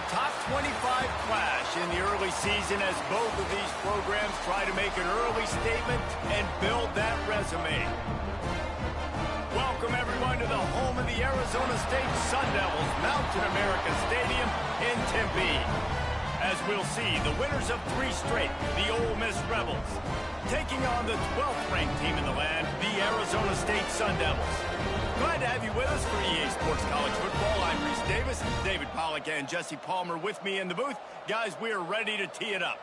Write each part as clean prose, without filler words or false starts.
top 25 clash in the early season as both of these programs try to make an early statement and build that resume. Welcome, everyone, to the home of the Arizona State Sun Devils, Mountain America Stadium in Tempe. As we'll see, the winners of 3 straight, the Ole Miss Rebels, taking on the 12th ranked team in the land, the Arizona State Sun Devils. Glad to have you with us for EA Sports College Football. I'm Reese Davis, David Pollack and Jesse Palmer with me in the booth. Guys, we are ready to tee it up.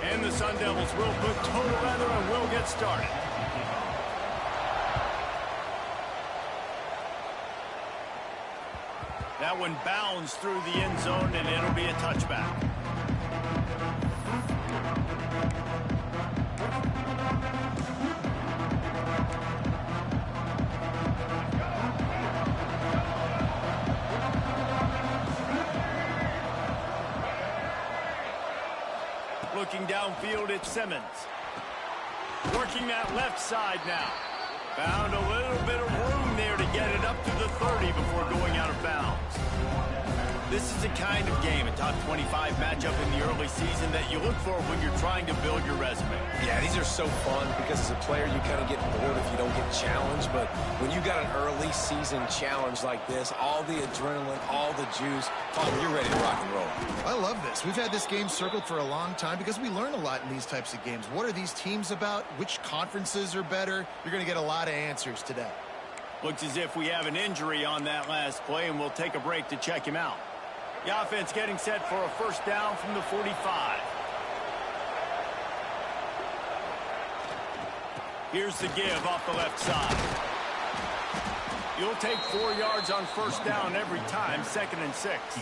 And the Sun Devils will put total leather and we'll get started. That one bounds through the end zone, and it'll be a touchback. Looking downfield, it's Simmons. Working that left side now. Found a little bit of room there to get it up to the 30 before going out of bounds. This is the kind of game, a top 25 matchup in the early season, that you look for when you're trying to build your resume. Yeah, these are so fun because as a player you kind of get bored if you don't get challenged, but when you got an early season challenge like this, all the adrenaline, all the juice, you're ready to rock and roll. I love this. We've had this game circled for a long time because we learn a lot in these types of games. What are these teams about? Which conferences are better? You're going to get a lot of answers today. Looks as if we have an injury on that last play, and we'll take a break to check him out. The offense getting set for a first down from the 45. Here's the give off the left side. You'll take 4 yards on first down every time, 2nd and 6.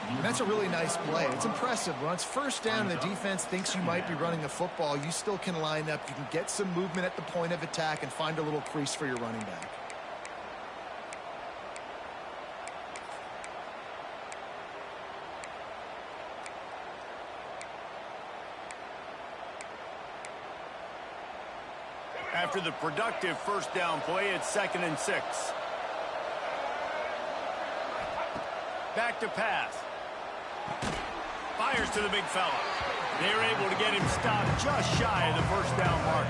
And that's a really nice play. It's impressive. When it's first down and the defense thinks you might be running the football, you still can line up. You can get some movement at the point of attack and find a little crease for your running back. After the productive first down play, it's 2nd and 6. Back to pass. Fires to the big fella. They're able to get him stopped just shy of the first down mark.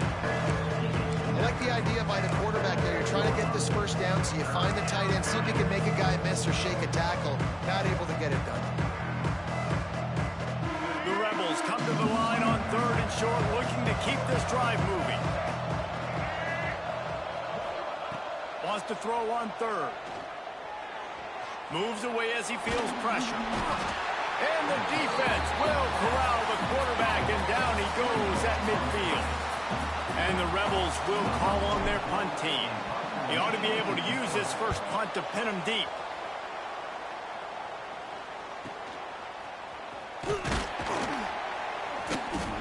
I like the idea by the quarterback there. You're trying to get this first down, so you find the tight end, see if you can make a guy miss or shake a tackle. Not able to get it done. The Rebels come to the line on 3rd and short, looking to keep this drive moving. Wants to throw on 3rd. Moves away as he feels pressure. And the defense will corral the quarterback, and down he goes at midfield. And the Rebels will call on their punt team. He ought to be able to use this first punt to pin him deep.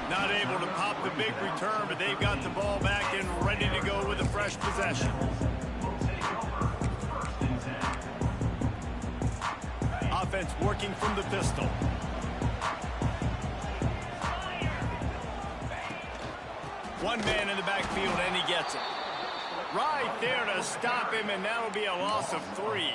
Not able to pop the big return, but they've got the ball back and ready to go with a fresh possession. Offense working from the pistol. One man in the backfield, and he gets it. Right there to stop him, and that'll be a loss of 3.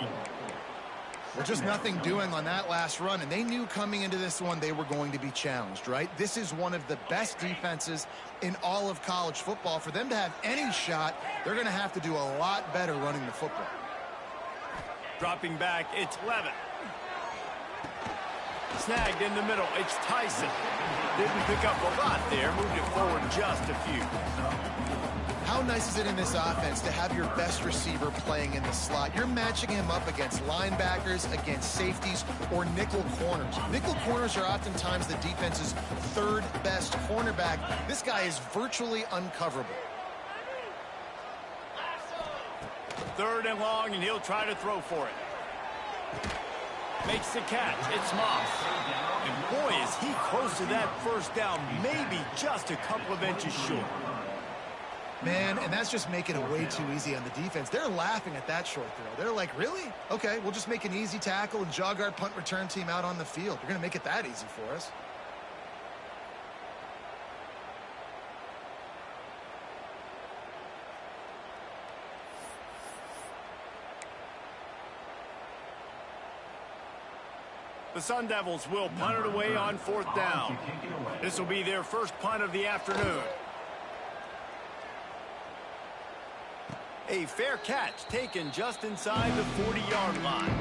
Well, just nothing doing on that last run, and they knew coming into this one they were going to be challenged, right? This is one of the best defenses in all of college football. For them to have any shot, they're going to have to do a lot better running the football. Dropping back, it's Levitt. Snagged in the middle, it's Tyson. Didn't pick up a lot there, moved it forward just a few. How nice is it in this offense to have your best receiver playing in the slot? You're matching him up against linebackers, against safeties, or nickel corners. Nickel corners are oftentimes the defense's 3rd best cornerback. This guy is virtually uncoverable. 3rd and long, and he'll try to throw for it. Makes the catch. It's Moss. And boy, is he close to that first down, maybe just a couple of inches short. Man, and that's just making it way too easy on the defense. They're laughing at that short throw. They're like, really? Okay, we'll just make an easy tackle and jog our punt return team out on the field. You're going to make it that easy for us. The Sun Devils will punt it away on 4th down. This will be their first punt of the afternoon. A fair catch taken just inside the 40-yard line.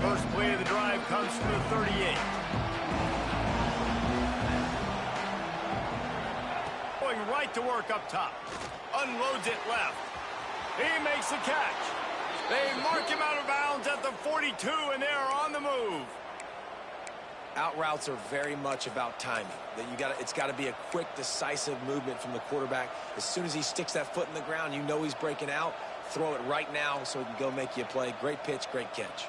First play of the drive comes from the 38. Going right to work up top. Unloads it left. He makes the catch. They mark him out of bounds at the 42, and they are on the move. Out routes are very much about timing. It's got to be a quick, decisive movement from the quarterback. As soon as he sticks that foot in the ground, you know he's breaking out. Throw it right now so he can go make you a play. Great pitch, great catch.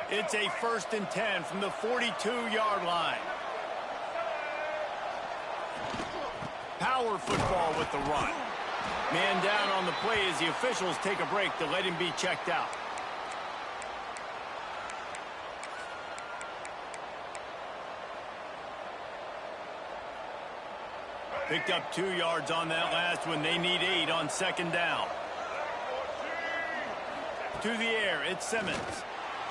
It's a 1st and 10 from the 42-yard line. Power football with the run. Man down on the play as the officials take a break to let him be checked out. Picked up 2 yards on that last one. They need 8 on 2nd down. To the air, it's Simmons.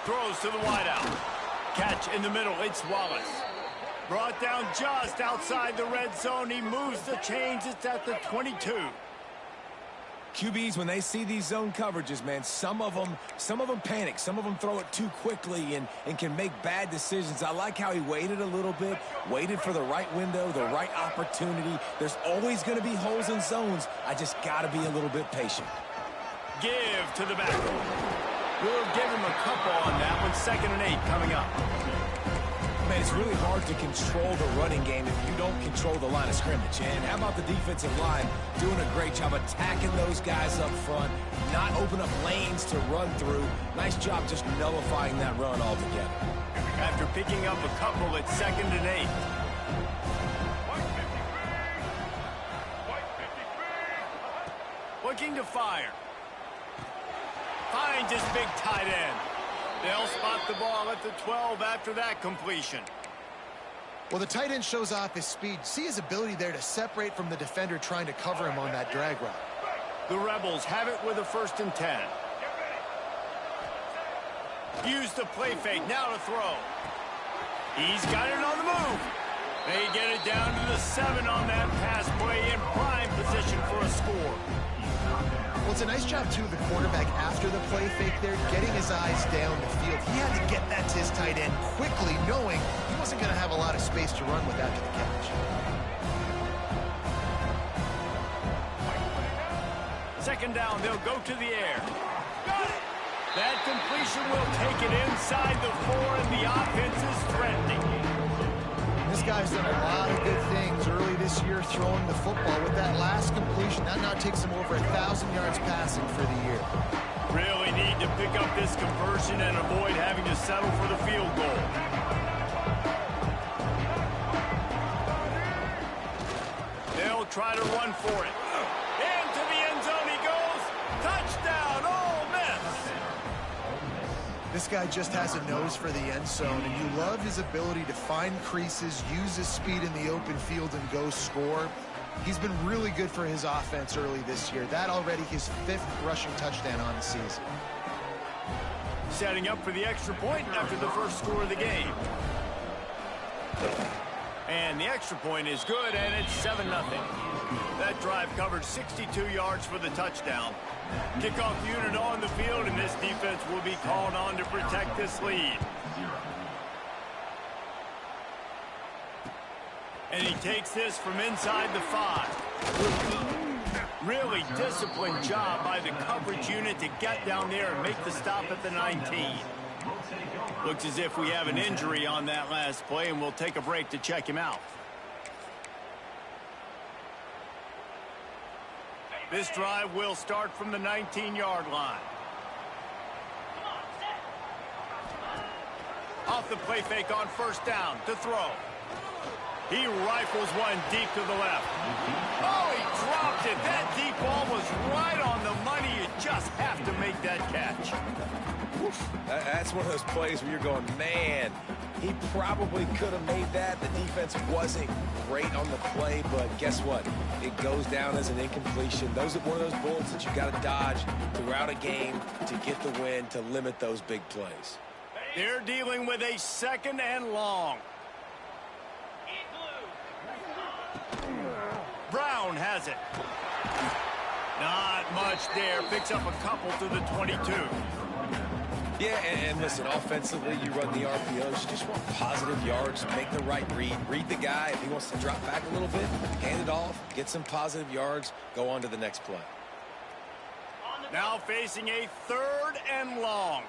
Throws to the wideout. Catch in the middle, it's Wallace. Brought down just outside the red zone. He moves the chains. It's at the 22. QBs, when they see these zone coverages, man, some of them panic. Some of them throw it too quickly and can make bad decisions. I like how he waited a little bit, waited for the right window, the right opportunity. There's always going to be holes in zones. I just got to be a little bit patient. Give to the back. We'll give him a couple on that one. 2nd and 8 coming up. Man, it's really hard to control the running game if you don't control the line of scrimmage. And how about the defensive line doing a great job attacking those guys up front, not open up lanes to run through. Nice job just nullifying that run altogether. After picking up a couple at 2nd and 8. Looking to fire. Finds his big tight end. They'll spot the ball at the 12 after that completion. Well, the tight end shows off his speed. See his ability there to separate from the defender trying to cover him on that drag route. The Rebels have it with a 1st and 10. Use the play fake, now to throw. He's got it on the move. They get it down to the 7 on that pass play in prime position for a score. Well, it's a nice job, too, of the quarterback after the play fake there, getting his eyes down the field. He had to get that to his tight end quickly, knowing he wasn't going to have a lot of space to run with after the catch. 2nd down, they'll go to the air. Got it! That completion will take it inside the 4, and the offense is threatening. This guy's done a lot of good things early this year throwing the football. With that last completion, that now takes him over 1,000 yards passing for the year. Really need to pick up this conversion and avoid having to settle for the field goal. They'll try to run for it. Into the end zone he goes. Touchdown, Ole Miss! This guy just has a nose for the end zone, and you love his ability to find creases, use his speed in the open field, and go score. He's been really good for his offense early this year. That already his 5th rushing touchdown on the season. Setting up for the extra point after the first score of the game. And the extra point is good, and it's 7-0. That drive covered 62 yards for the touchdown. Kickoff unit on the field, and this defense will be called on to protect this lead. And he takes this from inside the 5. Really disciplined job by the coverage unit to get down there and make the stop at the 19. Looks as if we have an injury on that last play, and we'll take a break to check him out. This drive will start from the 19-yard line. Off the play fake on 1st down to throw. He rifles one deep to the left. Oh, he dropped dropped it. That deep ball was right on the money. You just have to make that catch. Oof. That's one of those plays where you're going, man, he probably could have made that. The defense wasn't great on the play, but guess what? It goes down as an incompletion. Those are one of those bullets that you got to dodge throughout a game to get the win, to limit those big plays. They're dealing with a 2nd and long. Brown has it. Not much there. Picks up a couple to the 22. Yeah, and listen, offensively, you run the RPOs. You just want positive yards, make the right read. Read the guy. If he wants to drop back a little bit, hand it off, get some positive yards, go on to the next play. Now facing a 3rd and long.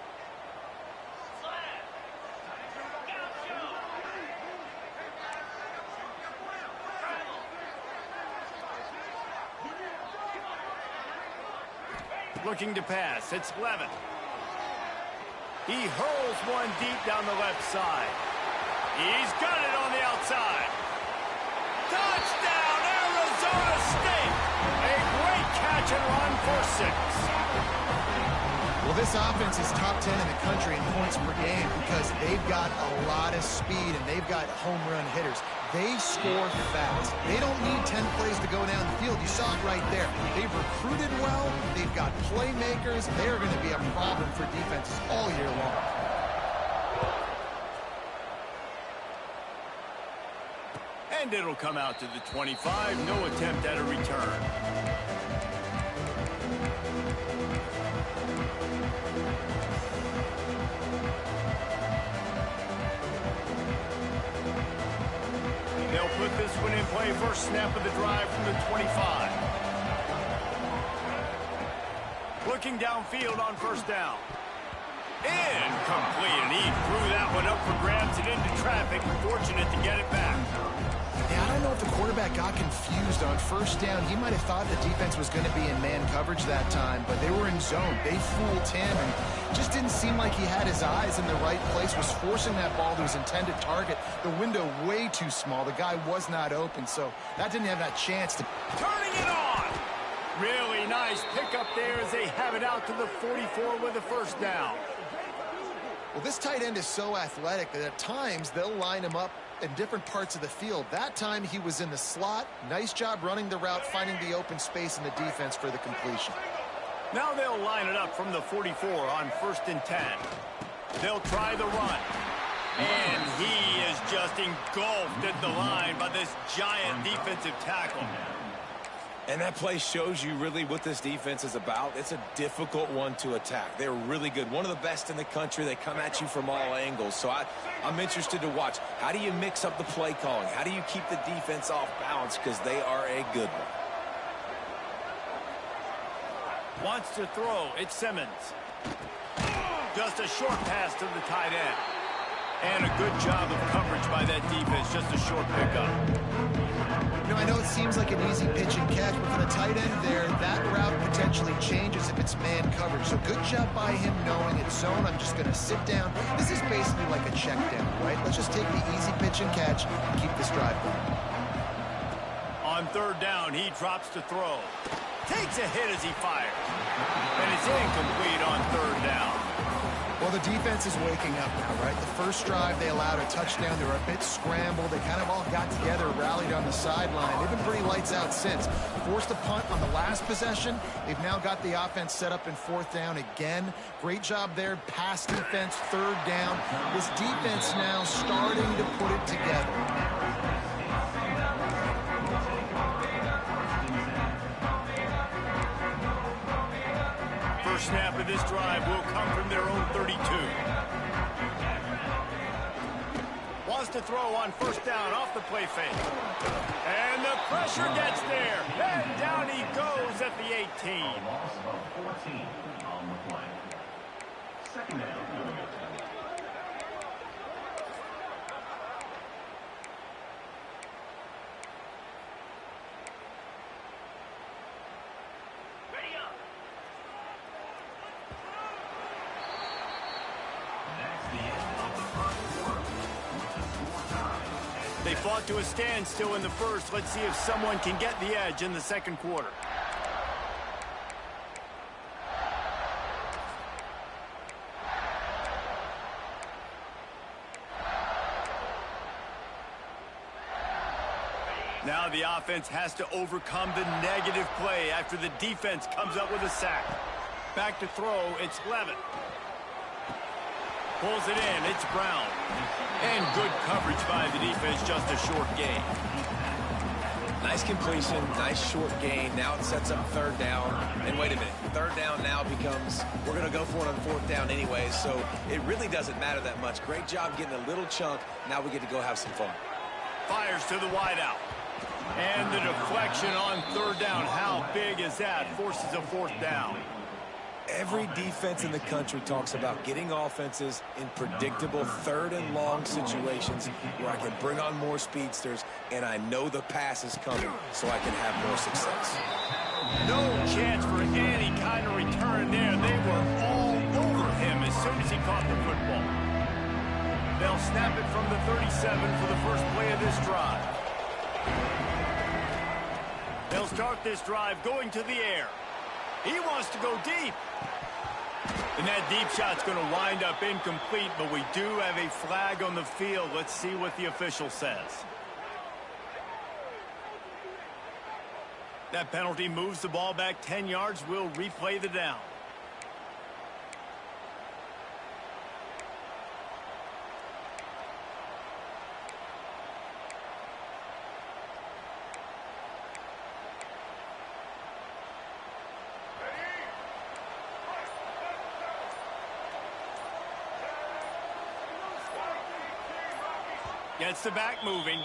Looking to pass. It's Levitt. He hurls one deep down the left side. He's got it on the outside. Touchdown, Arizona State! A great catch and run for 6. Well, this offense is top 10 in the country in points per game because they've got a lot of speed and they've got home run hitters. They score fast. They don't need 10 plays to go down the field. You saw it right there. They've recruited well. They've got playmakers. They're going to be a problem for defenses all year long. And it'll come out to the 25. No attempt at a return. They'll put this one in play. First snap of the drive from the 25. Looking downfield on 1st down. Incomplete, and he threw that one up for grabs and into traffic. Fortunate to get it back. Yeah, I don't know if the quarterback got confused on 1st down. He might have thought the defense was going to be in man coverage that time, but they were in zone. They fooled him, and just didn't seem like he had his eyes in the right place, was forcing that ball to his intended target. The window way too small. The guy was not open, so that didn't have that chance to... Turning it on! Really nice pickup there as they have it out to the 44 with a 1st down. Well, this tight end is so athletic that at times they'll line him up in different parts of the field. That time he was in the slot. Nice job running the route, finding the open space in the defense for the completion. Now they'll line it up from the 44 on 1st and 10. They'll try the run. And he is just engulfed at the line by this giant defensive tackle. And that play shows you really what this defense is about. It's a difficult one to attack. They're really good. One of the best in the country. They come at you from all angles. So I'm interested to watch. How do you mix up the play calling? How do you keep the defense off balance? Because they are a good one. Wants to throw. It's Simmons. Just a short pass to the tight end. And a good job of coverage by that defense. Just a short pickup. You know, I know it seems like an easy pitch and catch, but for the tight end there, that route potentially changes if it's man coverage. So good job by him knowing it's zone. I'm just going to sit down. This is basically like a check down, right? Let's just take the easy pitch and catch and keep this drive going. On 3rd down, he drops to throw. Takes a hit as he fires. And it's incomplete on 3rd down. Well, the defense is waking up now, right? The first drive, they allowed a touchdown. They were a bit scrambled. They kind of all got together, rallied on the sideline. They've been pretty lights out since. Forced a punt on the last possession. They've now got the offense set up in 4th down again. Great job there. Pass defense, 3rd down. This defense now starting to put it together. First snap of this drive will come from their own 32. Wants to throw on 1st down off the play fake. And the pressure gets there. And down he goes at the 18. About 14 on the play. 2nd down. They fought to a standstill in the first. Let's see if someone can get the edge in the second quarter. Now the offense has to overcome the negative play after the defense comes up with a sack. Back to throw, it's Levin. Pulls it in, it's Brown. And good coverage by the defense, just a short gain. Nice completion, nice short gain. Now it sets up third down. And wait a minute, third down now becomes, we're going to go for it on fourth down anyway, so it really doesn't matter that much. Great job getting a little chunk. Now we get to go have some fun. Fires to the wideout. And the deflection on third down. How big is that? Forces a fourth down. Every defense in the country talks about getting offenses in predictable third and long situations where I can bring on more speedsters and I know the pass is coming so I can have more success. No chance for any kind of return there. They were all over him as soon as he caught the football. They'll snap it from the 37 for the first play of this drive. They'll start this drive going to the air. He wants to go deep. And that deep shot's going to wind up incomplete, but we do have a flag on the field. Let's see what the official says. That penalty moves the ball back 10 yards. We'll replay the down. Gets the back moving.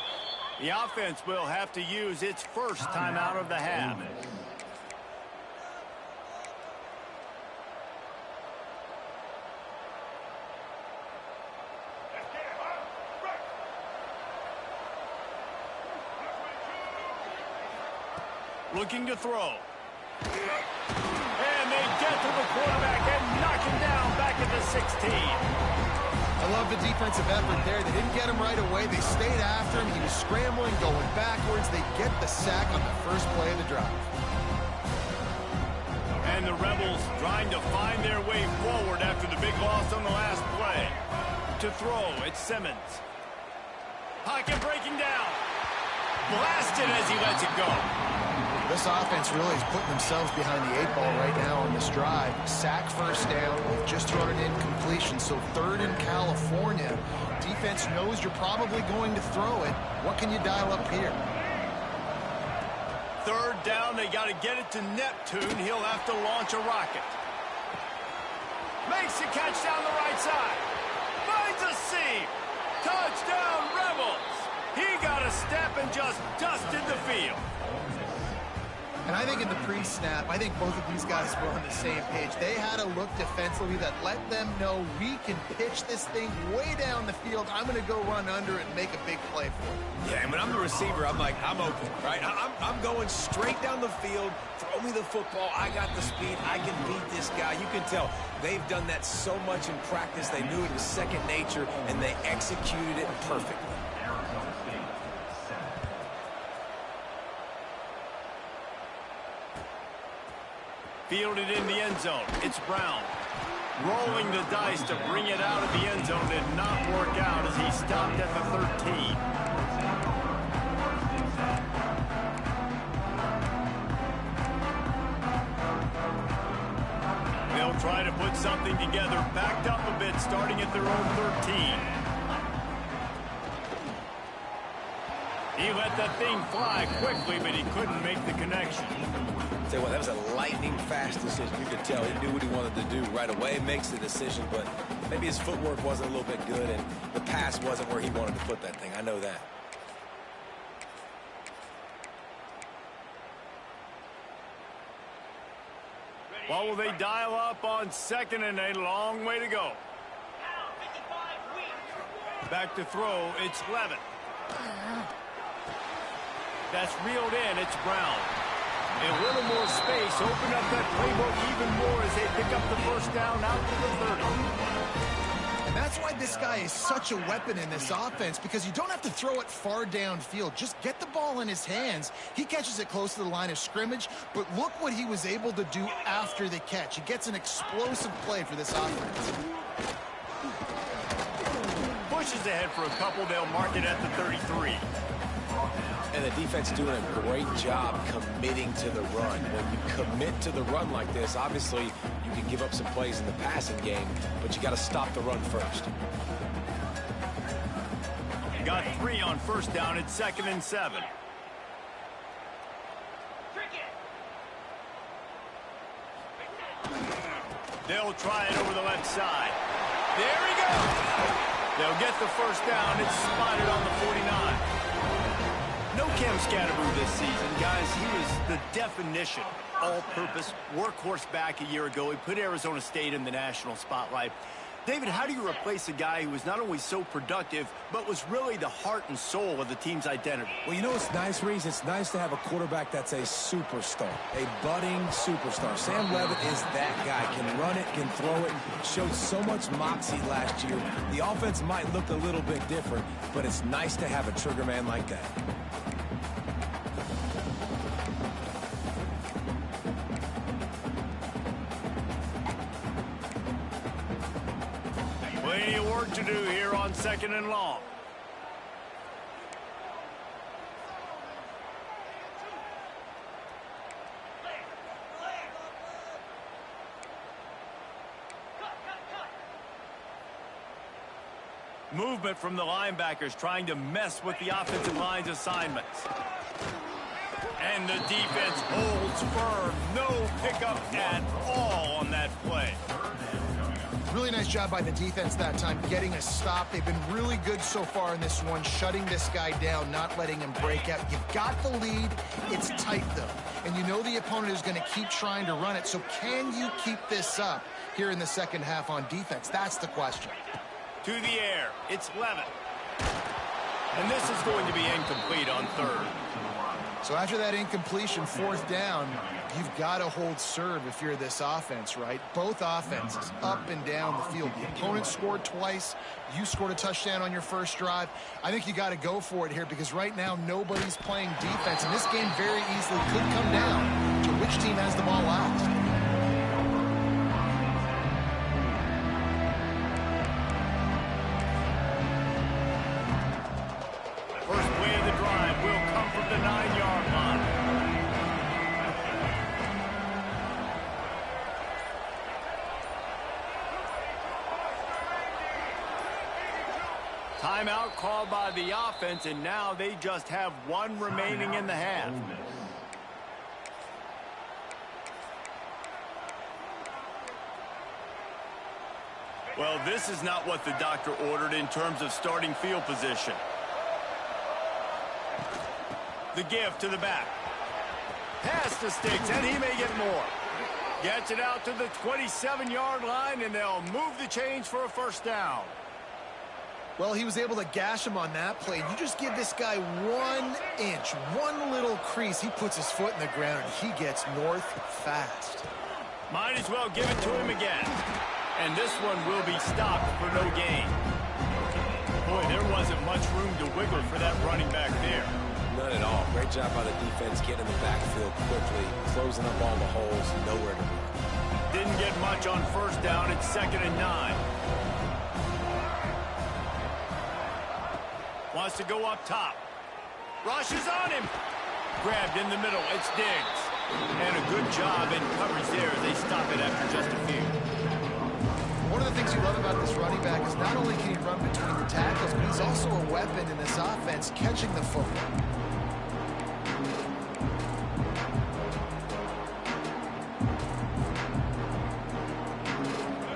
The offense will have to use its first timeout of the half. Looking to throw. And they get to the quarterback and knock him down back at the 16. I love the defensive effort there. They didn't get him right away. They stayed after him. He was scrambling, going backwards. They get the sack on the first play of the drive. And the Rebels trying to find their way forward after the big loss on the last play. To throw, it's Simmons. Pocket breaking down. Blasted as he lets it go. This offense really is putting themselves behind the 8 ball right now on this drive. Sack first down. They've just thrown an incompletion. So third in California. Defense knows you're probably going to throw it. What can you dial up here? Third down. They got to get it to Neptune. He'll have to launch a rocket. Makes the catch down the right side. Finds a seam. Touchdown, Rebels. He got a step and just dusted the field. And I think in the pre-snap, I think both of these guys were on the same page. They had a look defensively that let them know we can pitch this thing way down the field. I'm going to go run under it and make a big play for it. Yeah, and when I'm the receiver, I'm like, I'm open, right? I'm going straight down the field. Throw me the football. I got the speed. I can beat this guy. You can tell they've done that so much in practice. They knew it was second nature, and they executed it perfectly. Fielded in the end zone. It's Brown. Rolling the dice to bring it out of the end zone did not work out as he stopped at the 13. They'll try to put something together, backed up a bit, starting at their own 13. He let that thing fly quickly, but he couldn't make the connection. Tell you what, that was a lightning-fast decision. You could tell he knew what he wanted to do right away, makes the decision, but maybe his footwork wasn't a little bit good, and the pass wasn't where he wanted to put that thing. I know that. What will they dial up on second and a long way to go? Back to throw, it's Levin. That's reeled in, it's Brown. A little more space, open up that playbook even more as they pick up the first down out to the 30. And that's why this guy is such a weapon in this offense, because you don't have to throw it far downfield. Just get the ball in his hands. He catches it close to the line of scrimmage, but look what he was able to do after the catch. He gets an explosive play for this offense. Pushes ahead for a couple. They'll mark it at the 33. And the defense doing a great job committing to the run. When you commit to the run like this, obviously you can give up some plays in the passing game, but you got to stop the run first. Got 3 on first down at 2nd and 7. They'll try it over the left side. There he goes. They'll get the first down. It's spotted on the 49. No Cam Scatterboo this season, guys. He was the definition, all-purpose workhorse back a year ago. He put Arizona State in the national spotlight. David, how do you replace a guy who was not only so productive, but was really the heart and soul of the team's identity? Well, you know what's nice, Reese? It's nice to have a quarterback that's a superstar, a budding superstar. Sam Levitt is that guy. Can run it, can throw it, showed so much moxie last year. The offense might look a little bit different, but it's nice to have a trigger man like that. Plenty of work to do here on 2nd and long. Movement from the linebackers trying to mess with the offensive line's assignments. And the defense holds firm. No pickup at all on that play. Really nice job by the defense that time, getting a stop. They've been really good so far in this one, shutting this guy down, not letting him break out. You've got the lead. It's tight, though. And you know the opponent is going to keep trying to run it. So can you keep this up here in the second half on defense? That's the question. To the air. It's Levitt. And this is going to be incomplete on 3rd. So after that incompletion, 4th down, you've got to hold serve if you're this offense, right? Both offenses up and down the field. The opponent scored twice. You scored a touchdown on your first drive. I think you got to go for it here, because right now nobody's playing defense, and this game very easily could come down to which team has the ball last. First play of the drive will come from the 9-yard line. Timeout called by the offense, and now they just have 1 remaining in the half. Well, this is not what the doctor ordered in terms of starting field position. The give to the back. Pass to Sticks, and he may get more. Gets it out to the 27-yard line, and they'll move the chains for a first down. Well, he was able to gash him on that play. You just give this guy 1 inch, one little crease. He puts his foot in the ground, and he gets north fast. Might as well give it to him again. And this one will be stopped for no gain. Boy, there wasn't much room to wiggle for that running back there. None at all. Great job by the defense getting in the backfield quickly, closing up all the holes, nowhere to run. Didn't get much on first down. It's 2nd and 9. Wants to go up top. Rushes on him. Grabbed in the middle. It's Diggs. And a good job in coverage there as they stop it after just a few. One of the things you love about this running back is not only can he run between the tackles, but he's also a weapon in this offense, catching the football.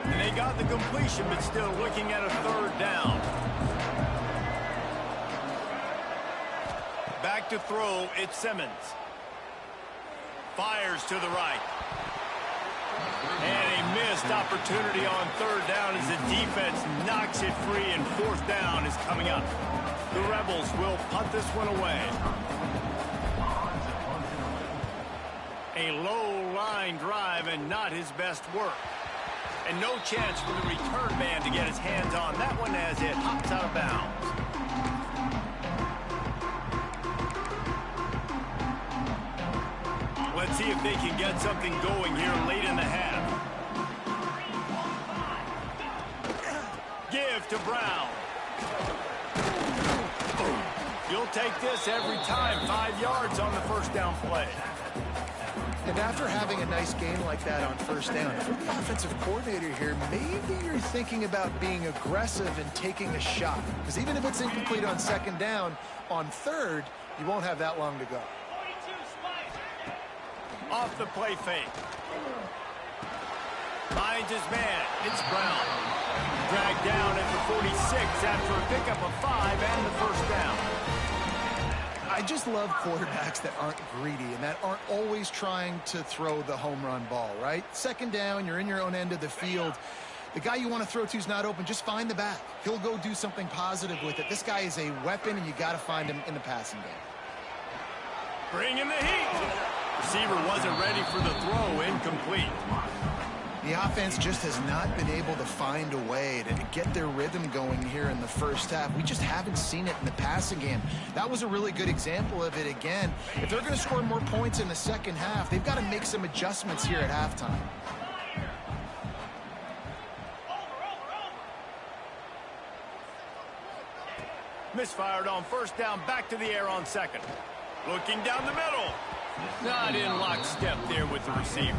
And they got the completion, but still looking at a 3rd down. Back to throw, it's Simmons. Fires to the right. And a missed opportunity on 3rd down as the defense knocks it free, and 4th down is coming up. The Rebels will punt this one away. A low line drive and not his best work. And no chance for the return man to get his hands on that one as it hops out of bounds. Let's see if they can get something going here late in the half. Give to Brown. You'll take this every time. 5 yards on the first down play. And after having a nice game like that on first down, if you're the offensive coordinator here, maybe you're thinking about being aggressive and taking a shot. Because even if it's incomplete on second down, on third, you won't have that long to go. Off the play fake. Finds his man. It's Brown. Dragged down at the 46 after a pickup of 5 and the first down. I just love quarterbacks that aren't greedy and that aren't always trying to throw the home run ball, right? Second down, you're in your own end of the field. The guy you want to throw to is not open. Just find the back. He'll go do something positive with it. This guy is a weapon, and you got to find him in the passing game. Bring in the heat. Receiver wasn't ready for the throw. Incomplete. The offense just has not been able to find a way to get their rhythm going here in the first half. We just haven't seen it in the passing game. That was a really good example of it again. If they're going to score more points in the second half, they've got to make some adjustments here at halftime. Misfired on first down, back to the air on second. Looking down the middle. Not in lockstep there with the receiver.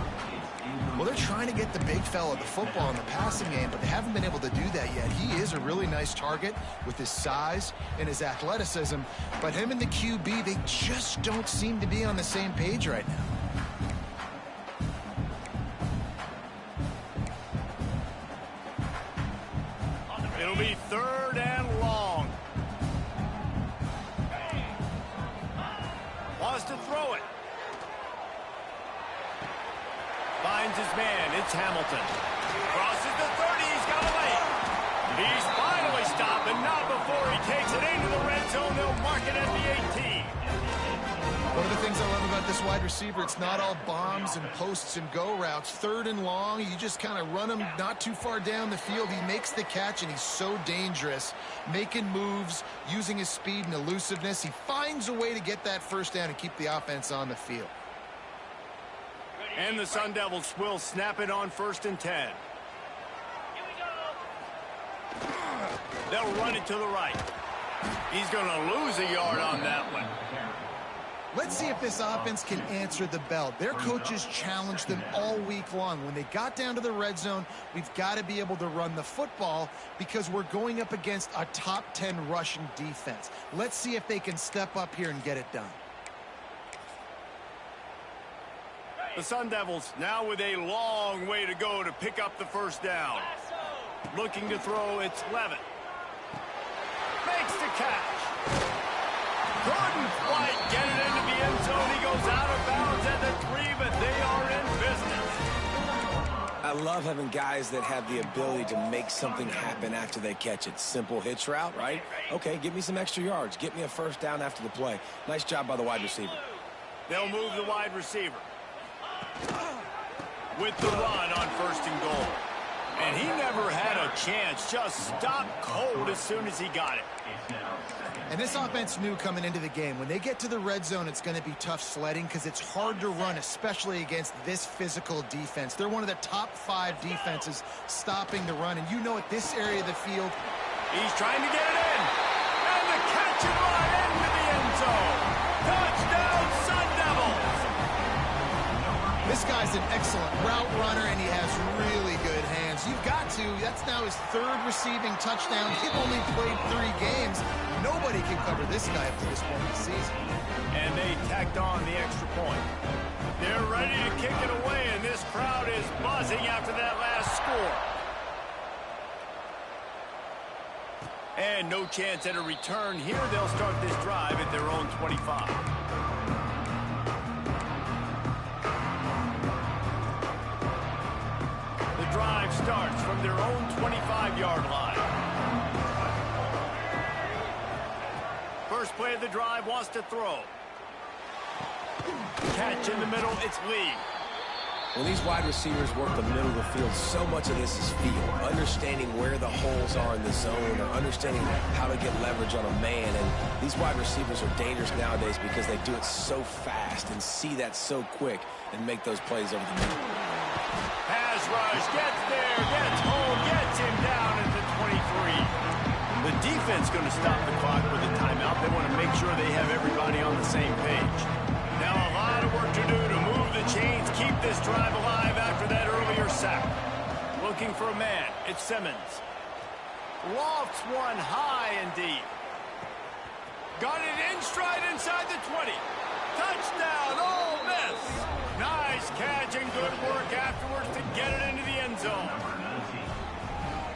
Well, they're trying to get the big fella the football in the passing game, but they haven't been able to do that yet. He is a really nice target with his size and his athleticism, but him and the QB, they just don't seem to be on the same page right now. It'll be third and long. Wants to throw it. Finds his man. It's Hamilton. Crosses the 30. He's got away. He's finally stopped, and not before he takes it into the red zone. They'll mark it at the 18. One of the things I love about this wide receiver, it's not all bombs and posts and go routes. Third and long, you just kind of run him not too far down the field. He makes the catch, and he's so dangerous, making moves, using his speed and elusiveness. He finds a way to get that first down and keep the offense on the field. And the Sun Devils will snap it on 1st and 10. They'll run it to the right. He's going to lose a yard on that one. Let's see if this offense can answer the bell. Their coaches challenged them all week long. When they got down to the red zone, we've got to be able to run the football because we're going up against a top 10 rushing defense. Let's see if they can step up here and get it done. The Sun Devils now with a long way to go to pick up the first down. Looking to throw, it's Levitt. Makes the catch. Couldn't quite get it into the end zone. He goes out of bounds at the 3, but they are in business. I love having guys that have the ability to make something happen after they catch it. Simple hitch route, right? Okay, give me some extra yards. Get me a first down after the play. Nice job by the wide receiver. They'll move the wide receiver with the run on 1st and goal. And he never had a chance. Just stopped cold as soon as he got it. And this offense knew coming into the game, when they get to the red zone, it's going to be tough sledding because it's hard to run, especially against this physical defense. They're one of the top 5 defenses stopping the run. And you know at this area of the field, he's trying to get it in. And the catch and run into the end zone. Touchdown, Sun Devils. This guy's an excellent route runner, and he has really good hands. You've got to. That's now his 3rd receiving touchdown. He's only played 3 games. Nobody can cover this guy up to this point in the season. And they tacked on the extra point. They're ready to kick it away, and this crowd is buzzing after that last score. And no chance at a return here. They'll start this drive at their own 25. Drive starts from their own 25-yard line. First play of the drive, wants to throw. Catch in the middle, it's Lee. When these wide receivers work the middle of the field, so much of this is feel, understanding where the holes are in the zone or understanding how to get leverage on a man. And these wide receivers are dangerous nowadays because they do it so fast and see that so quick and make those plays over the middle. Pass rush, gets there, gets home, gets him down at the 23. The defense going to stop the clock with a timeout. They want to make sure they have everybody on the same page. Now a lot of work to do to move the chains, keep this drive alive after that earlier sack. Looking for a man. It's Simmons. Lofts one high and deep. Got it in stride inside the 20. Touchdown, Ole Miss. Nice catch and good work afterwards to get it into the end zone.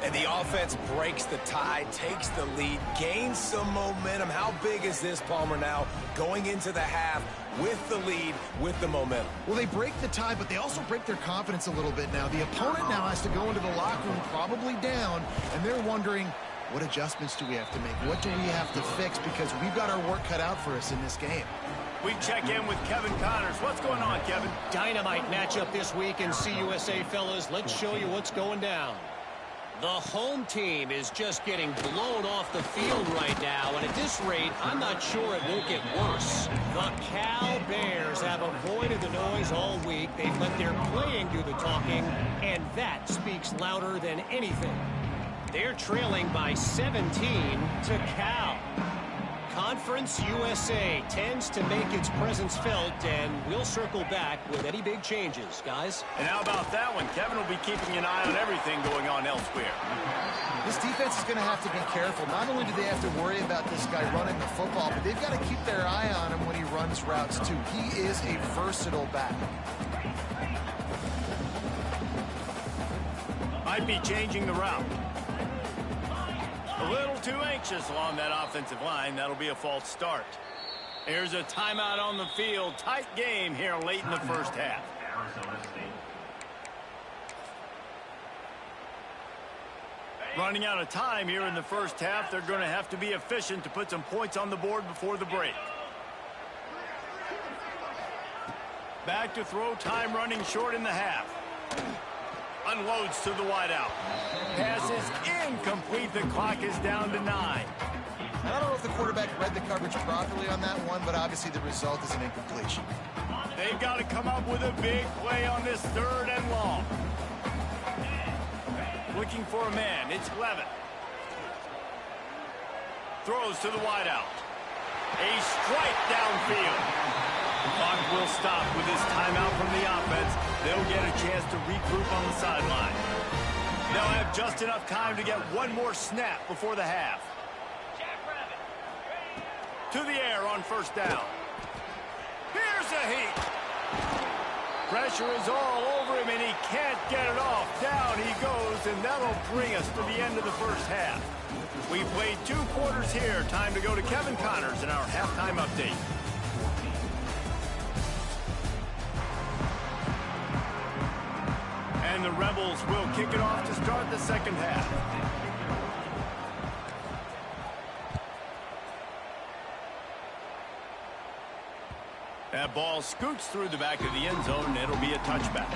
And the offense breaks the tie, takes the lead, gains some momentum. How big is this, Palmer, now going into the half with the lead, with the momentum? Well, they break the tie, but they also break their confidence a little bit now. The opponent now has to go into the locker room probably down, and they're wondering, what adjustments do we have to make? What do we have to fix? Because we've got our work cut out for us in this game. We check in with Kevin Connors. What's going on, Kevin? Dynamite matchup this week in CUSA, fellas. Let's show you what's going down. The home team is just getting blown off the field right now, and at this rate, I'm not sure it won't get worse. The Cal Bears have avoided the noise all week. They've let their playing do the talking, and that speaks louder than anything. They're trailing by 17 to Cal. Conference USA tends to make its presence felt, and we'll circle back with any big changes, guys. And how about that one? Kevin will be keeping an eye on everything going on elsewhere. This defense is going to have to be careful. Not only do they have to worry about this guy running the football, but they've got to keep their eye on him when he runs routes, too. He is a versatile back. Might be changing the route. A little too anxious along that offensive line. That'll be a false start. Here's a timeout on the field. Tight game here late in the first half. Running out of time here in the first half. They're going to have to be efficient to put some points on the board before the break. Back to throw, time running short in the half. Unloads to the wideout. Pass is incomplete. The clock is down to 9. I don't know if the quarterback read the coverage properly on that one, but obviously the result is an incompletion. They've got to come up with a big play on this 3rd and long. Looking for a man. It's Levitt. Throws to the wideout. A strike downfield. Clock will stop with this timeout from the offense. They'll get a chance to regroup on the sideline. They'll have just enough time to get one more snap before the half. To the air on 1st down. Here's a heat. Pressure is all over him, and he can't get it off. Down he goes, and that'll bring us to the end of the first half. We played 2 quarters here. Time to go to Kevin Connors in our halftime update. And the Rebels will kick it off to start the second half. That ball scoots through the back of the end zone, and it'll be a touchback.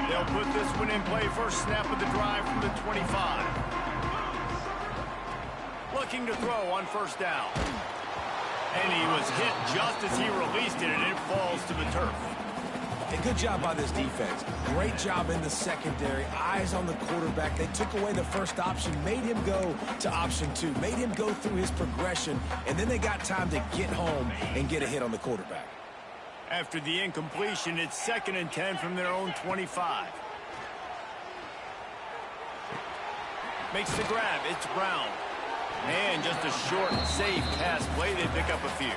They'll put this one in play. First snap of the drive from the 25. Looking to throw on 1st down. And he was hit just as he released it, and it falls to the turf. A good job by this defense. Great job in the secondary. Eyes on the quarterback. They took away the first option, made him go to option 2, made him go through his progression, and then they got time to get home and get a hit on the quarterback. After the incompletion, it's 2nd and 10 from their own 25. Makes the grab. It's Brown. Man, just a short, safe pass play. They pick up a few.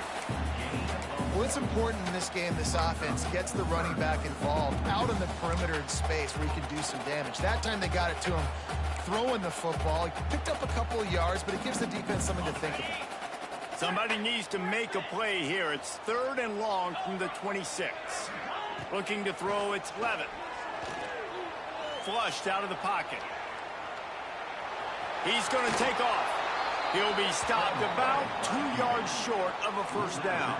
Well, it's important in this game, this offense gets the running back involved out in the perimeter in space where he can do some damage. That time they got it to him throwing the football. He picked up a couple of yards, but it gives the defense something to think about. Somebody needs to make a play here. It's 3rd and long from the 26. Looking to throw, it's Levitt. Flushed out of the pocket. He's going to take off. He'll be stopped about 2 yards short of a first down.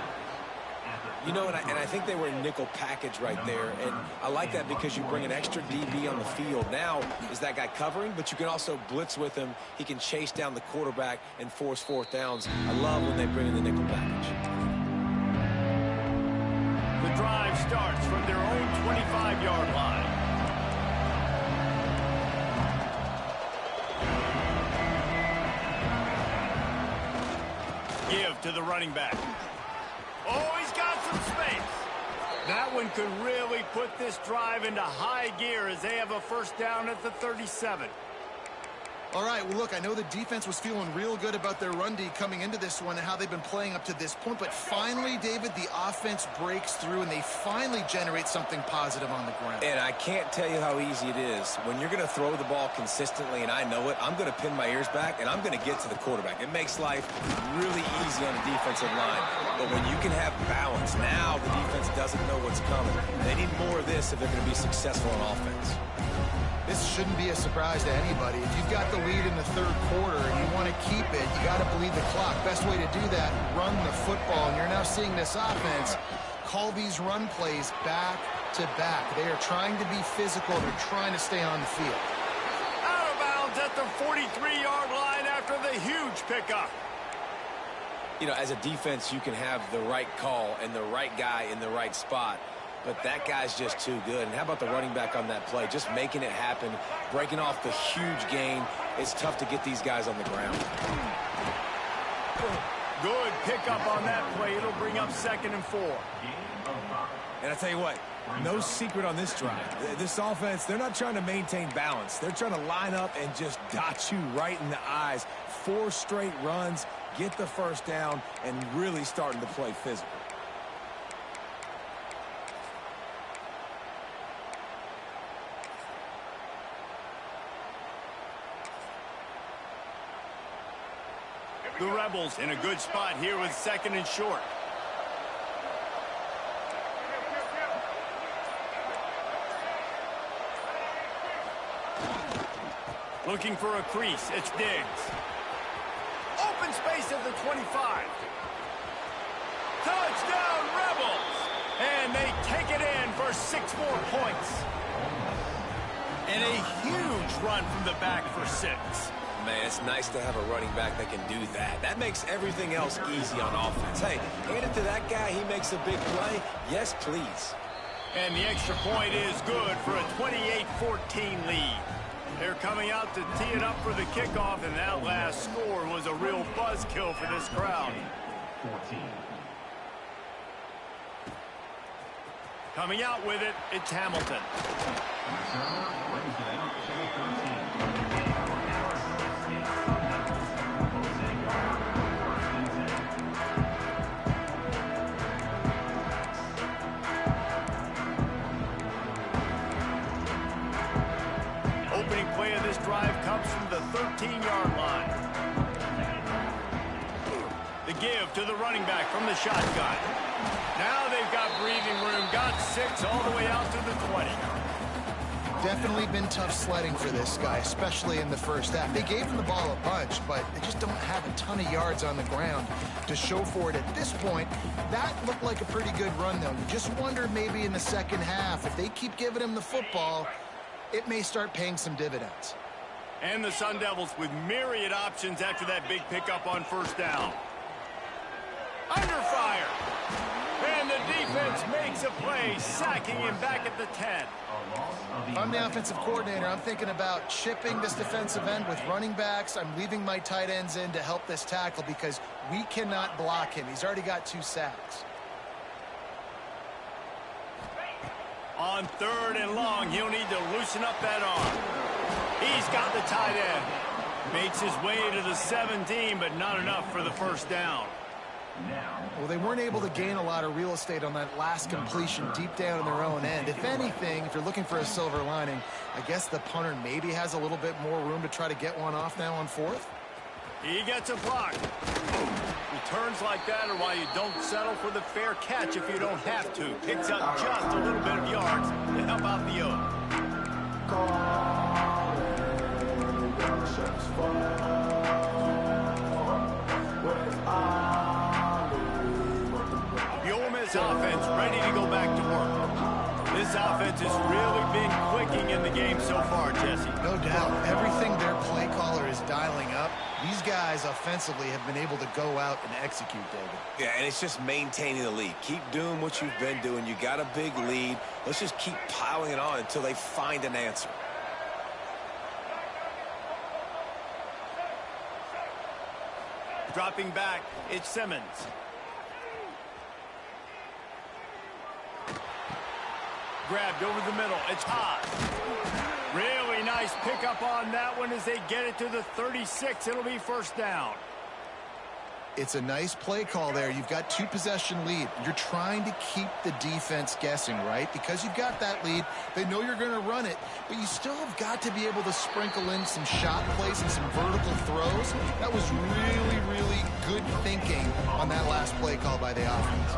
You know, and I think they were in nickel package right there, and I like that because you bring an extra DB on the field. Now is that guy covering, but you can also blitz with him. He can chase down the quarterback and force fourth downs. I love when they bring in the nickel package. The drive starts from their own 25-yard line. Give to the running back. Oh, he's got some space. That one could really put this drive into high gear as they have a first down at the 37. All right, well, look, I know the defense was feeling real good about their run D coming into this one and how they've been playing up to this point, but finally, David, the offense breaks through and they finally generate something positive on the ground. And I can't tell you how easy it is. When you're going to throw the ball consistently, and I know it, I'm going to pin my ears back, and I'm going to get to the quarterback. It makes life really easy on the defensive line. But when you can have balance, now the defense doesn't know what's coming. They need more of this if they're going to be successful on offense. This shouldn't be a surprise to anybody. If you've got the lead in the third quarter and you want to keep it, you got to bleed the clock. Best way to do that, run the football. And you're now seeing this offense call these run plays back to back. They are trying to be physical. They're trying to stay on the field. Out of bounds at the 43-yard line after the huge pickup. You know, as a defense, you can have the right call and the right guy in the right spot. But that guy's just too good. And how about the running back on that play? Just making it happen, breaking off the huge gain. It's tough to get these guys on the ground. Good pickup on that play. It'll bring up 2nd and 4. And I tell you what, no secret on this drive. This offense, they're not trying to maintain balance. They're trying to line up and just dot you right in the eyes. 4 straight runs, get the first down, and really starting to play physical. The Rebels in a good spot here with 2nd and short. Looking for a crease. It's Diggs. Open space at the 25. Touchdown, Rebels! And they take it in for 6 more points. And a huge run from the back for 6. Man, it's nice to have a running back that can do that. That makes everything else easy on offense. Hey, hand it to that guy. He makes a big play. Yes, please. And the extra point is good for a 28-14 lead. They're coming out to tee it up for the kickoff, and that last score was a real buzzkill for this crowd. 14. Coming out with it, it's Hamilton. Opening play of this drive comes from the 13-yard line. The give to the running back from the shotgun. Now they've got breathing room, got 6 all the way out to the 20. Definitely been tough sledding for this guy, especially in the first half. They gave him the ball a bunch, but they just don't have a ton of yards on the ground to show for it at this point. That looked like a pretty good run, though. You just wonder maybe in the second half, if they keep giving him the football, it may start paying some dividends. And the Sun Devils with myriad options after that big pickup on first down. Under fire. And the defense makes a play, sacking him back at the 10. If I'm the offensive coordinator, I'm thinking about chipping this defensive end with running backs. I'm leaving my tight ends in to help this tackle because we cannot block him. He's already got 2 sacks. On 3rd and long, he'll need to loosen up that arm. He's got the tight end. Makes his way to the 17, but not enough for the first down. Well, they weren't able to gain a lot of real estate on that last completion deep down in their own end. If anything, if you're looking for a silver lining, I guess the punter maybe has a little bit more room to try to get one off now on 4th. He gets a block. Returns like that are why you don't settle for the fair catch if you don't have to. Picks up just a little bit of yards to help out the O. The Ole Miss offense ready to go back to work. This offense has really been clicking in the game so far, Jesse. No doubt. Everything their play caller is dialing up, these guys offensively have been able to go out and execute, David. Yeah, and it's just maintaining the lead. Keep doing what you've been doing. You got a big lead. Let's just keep piling it on until they find an answer. Dropping back, it's Simmons. Grabbed over the middle, it's Haas. Really nice pickup on that one as they get it to the 36. It'll be first down. It's a nice play call there. You've got 2-possession lead. You're trying to keep the defense guessing, right? Because you've got that lead. They know you're going to run it, but you still have got to be able to sprinkle in some shot plays and some vertical throws. That was really, really good thinking on that last play call by the offense.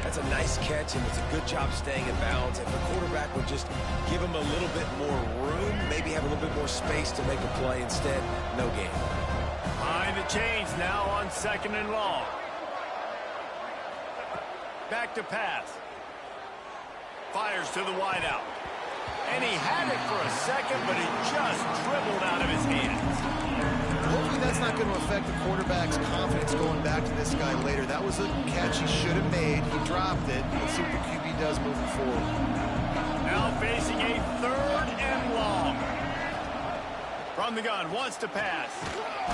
That's a nice catch, and it's a good job staying in bounds. If the quarterback would just give him a little bit more room, maybe have a little bit more space to make a play. Instead, no gain. Behind the chains now on 2nd and long. Back to pass. Fires to the wideout. And he had it for a second, but it just dribbled out of his hands. Hopefully that's not going to affect the quarterback's confidence going back to this guy later. That was a catch he should have made. He dropped it. Let's see what the QB does moving forward. Now facing a 3rd and long. From the gun, wants to pass.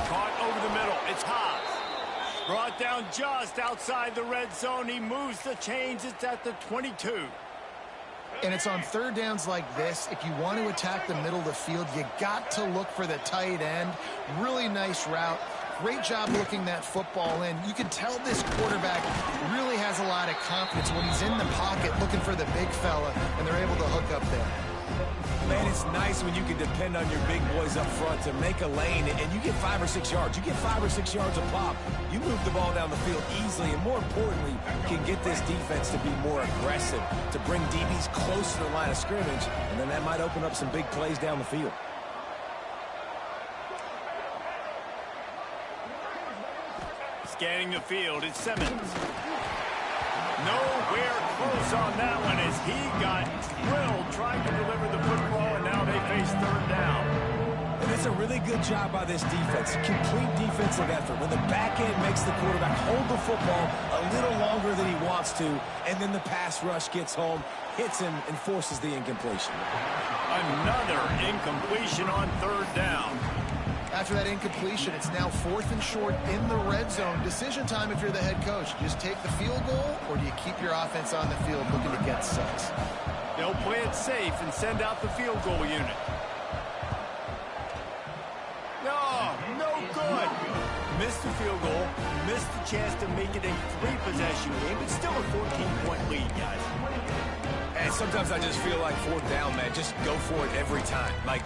Caught over the middle. It's Haas. Brought down just outside the red zone. He moves the chains. It's at the 22. And it's on 3rd downs like this. If you want to attack the middle of the field, you got to look for the tight end. Really nice route. Great job looking that football in. You can tell this quarterback really has a lot of confidence when he's in the pocket looking for the big fella, and they're able to hook up there. Man, it's nice when you can depend on your big boys up front to make a lane, and you get 5 or 6 yards. You get 5 or 6 yards a pop. You move the ball down the field easily, and more importantly, can get this defense to be more aggressive, to bring DBs close to the line of scrimmage, and then that might open up some big plays down the field. Scanning the field, it's Simmons. Nowhere close on that one as he got drilled trying to deliver the football, and now they face 3rd down. And it's a really good job by this defense. Complete defensive effort. When the back end makes the quarterback hold the football a little longer than he wants to, and then the pass rush gets home, hits him, and forces the incompletion. Another incompletion on 3rd down. After that incompletion, it's now 4th and short in the red zone. Decision time if you're the head coach. Just take the field goal, or do you keep your offense on the field looking to get subs? They'll play it safe and send out the field goal unit. No good. Missed the field goal, missed the chance to make it a 3-possession game, but still a 14-point lead, guys. And sometimes I just feel like 4th down, man. Just go for it every time. Like,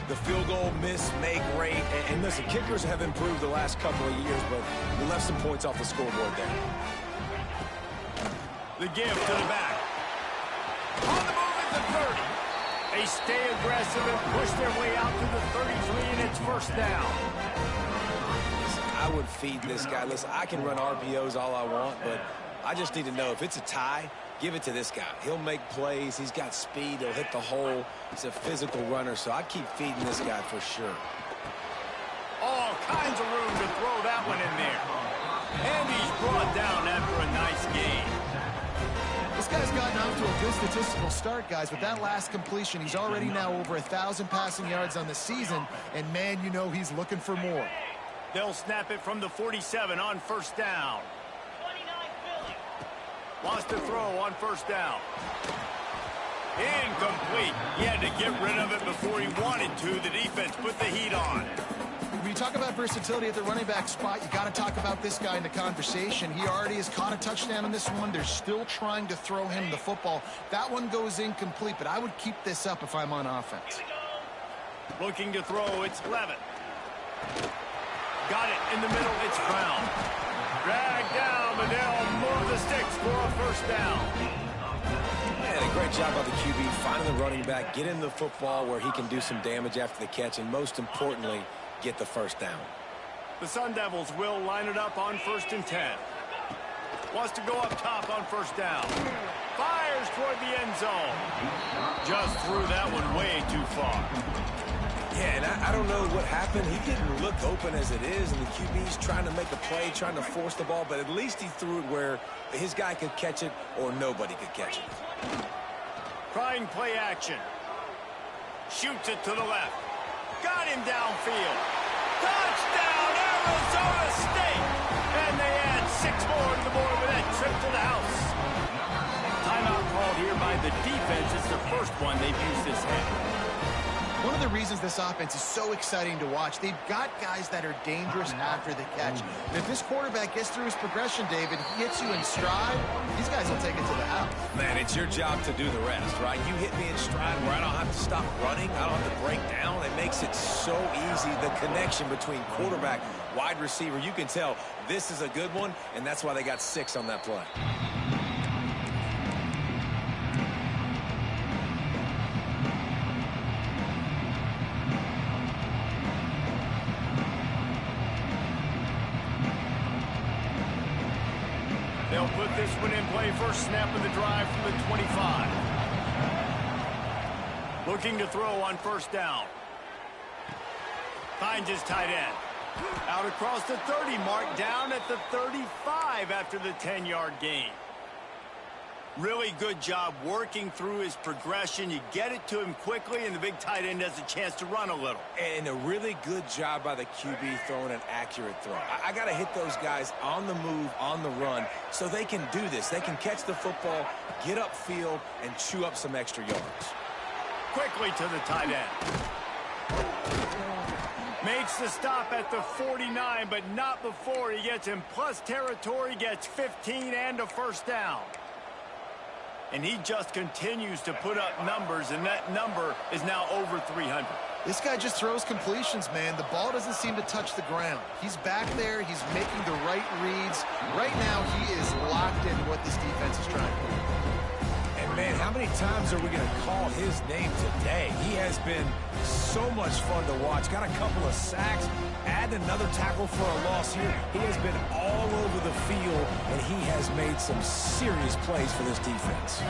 the field goal miss, make rate. And listen, kickers have improved the last couple of years, but we left some points off the scoreboard there. The give to the back. On the move at the 30. They stay aggressive and push their way out to the 33, and it's first down. Listen, I would feed this guy. Listen, I can run RPOs all I want, but I just need to know if it's a tie, give it to this guy. He'll make plays. He's got speed. He'll hit the hole. He's a physical runner, so I keep feeding this guy for sure. All kinds of room to throw that one in there. And he's brought down after a nice game. This guy's gotten off to a good statistical start, guys. With that last completion, he's already now over 1,000 passing yards on the season, and man, you know he's looking for more. They'll snap it from the 47 on first down. Wants to throw on first down. Incomplete. He had to get rid of it before he wanted to. The defense put the heat on. When you talk about versatility at the running back spot, you got to talk about this guy in the conversation. He already has caught a touchdown on this one. They're still trying to throw him the football. That one goes incomplete, but I would keep this up if I'm on offense. Looking to throw, it's Levitt. Got it in the middle. It's Brown. Dragged down, but they'll move the sticks for a first down. And a great job by the QB finding the running back, getting the football where he can do some damage after the catch, and most importantly, get the first down. The Sun Devils will line it up on 1st and 10. Wants to go up top on first down. Fires toward the end zone. Just threw that one way too far. Yeah, and I don't know what happened. He didn't look open as it is, and the QB's trying to make a play, trying to force the ball, but at least he threw it where his guy could catch it or nobody could catch it. Trying play action. Shoots it to the left. Got him downfield. Touchdown, Arizona State! And they add 6 more to the board with that trip to the house. Timeout called here by the defense. It's the first one they've used this half. One of the reasons this offense is so exciting to watch, they've got guys that are dangerous after the catch. And if this quarterback gets through his progression, David, he hits you in stride, these guys will take it to the house. Man, it's your job to do the rest, right? You hit me in stride where I don't have to stop running. I don't have to break down. It makes it so easy. The connection between quarterback, wide receiver, you can tell this is a good one, and that's why they got 6 on that play. They'll put this one in play. First snap of the drive from the 25. Looking to throw on first down. Finds his tight end. Out across the 30 mark, down at the 35 after the 10-yard gain. Really good job working through his progression. You get it to him quickly, and the big tight end has a chance to run a little. And a really good job by the QB throwing an accurate throw. I got to hit those guys on the move, on the run, so they can do this. They can catch the football, get upfield, and chew up some extra yards. Quickly to the tight end. Makes the stop at the 49, but not before he gets in plus territory, gets 15 and a first down. And he just continues to put up numbers, and that number is now over 300. This guy just throws completions, man. The ball doesn't seem to touch the ground. He's back there. He's making the right reads. Right now, he is locked into what this defense is trying to do. And, man, how many times are we going to call his name today? He has been so much fun to watch. Got a couple of sacks. Add another tackle for a loss here. He has been all over the field, and he has made some serious plays for this defense.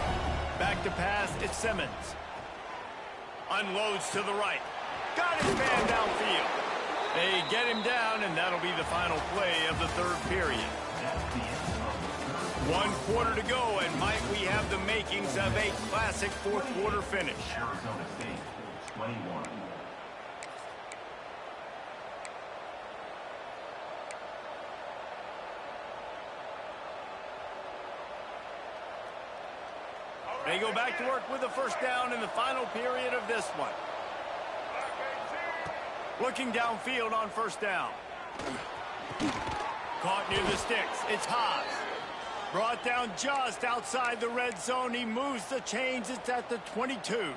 Back to pass, it's Simmons. Unloads to the right. Got his man downfield. They get him down, and that'll be the final play of the third period. 1 quarter to go, and might we have the makings of a classic fourth quarter finish. Arizona State, 21. They go back to work with a first down in the final period of this one. Looking downfield on first down. Caught near the sticks. It's Haas. Brought down just outside the red zone. He moves the chains. It's at the 22.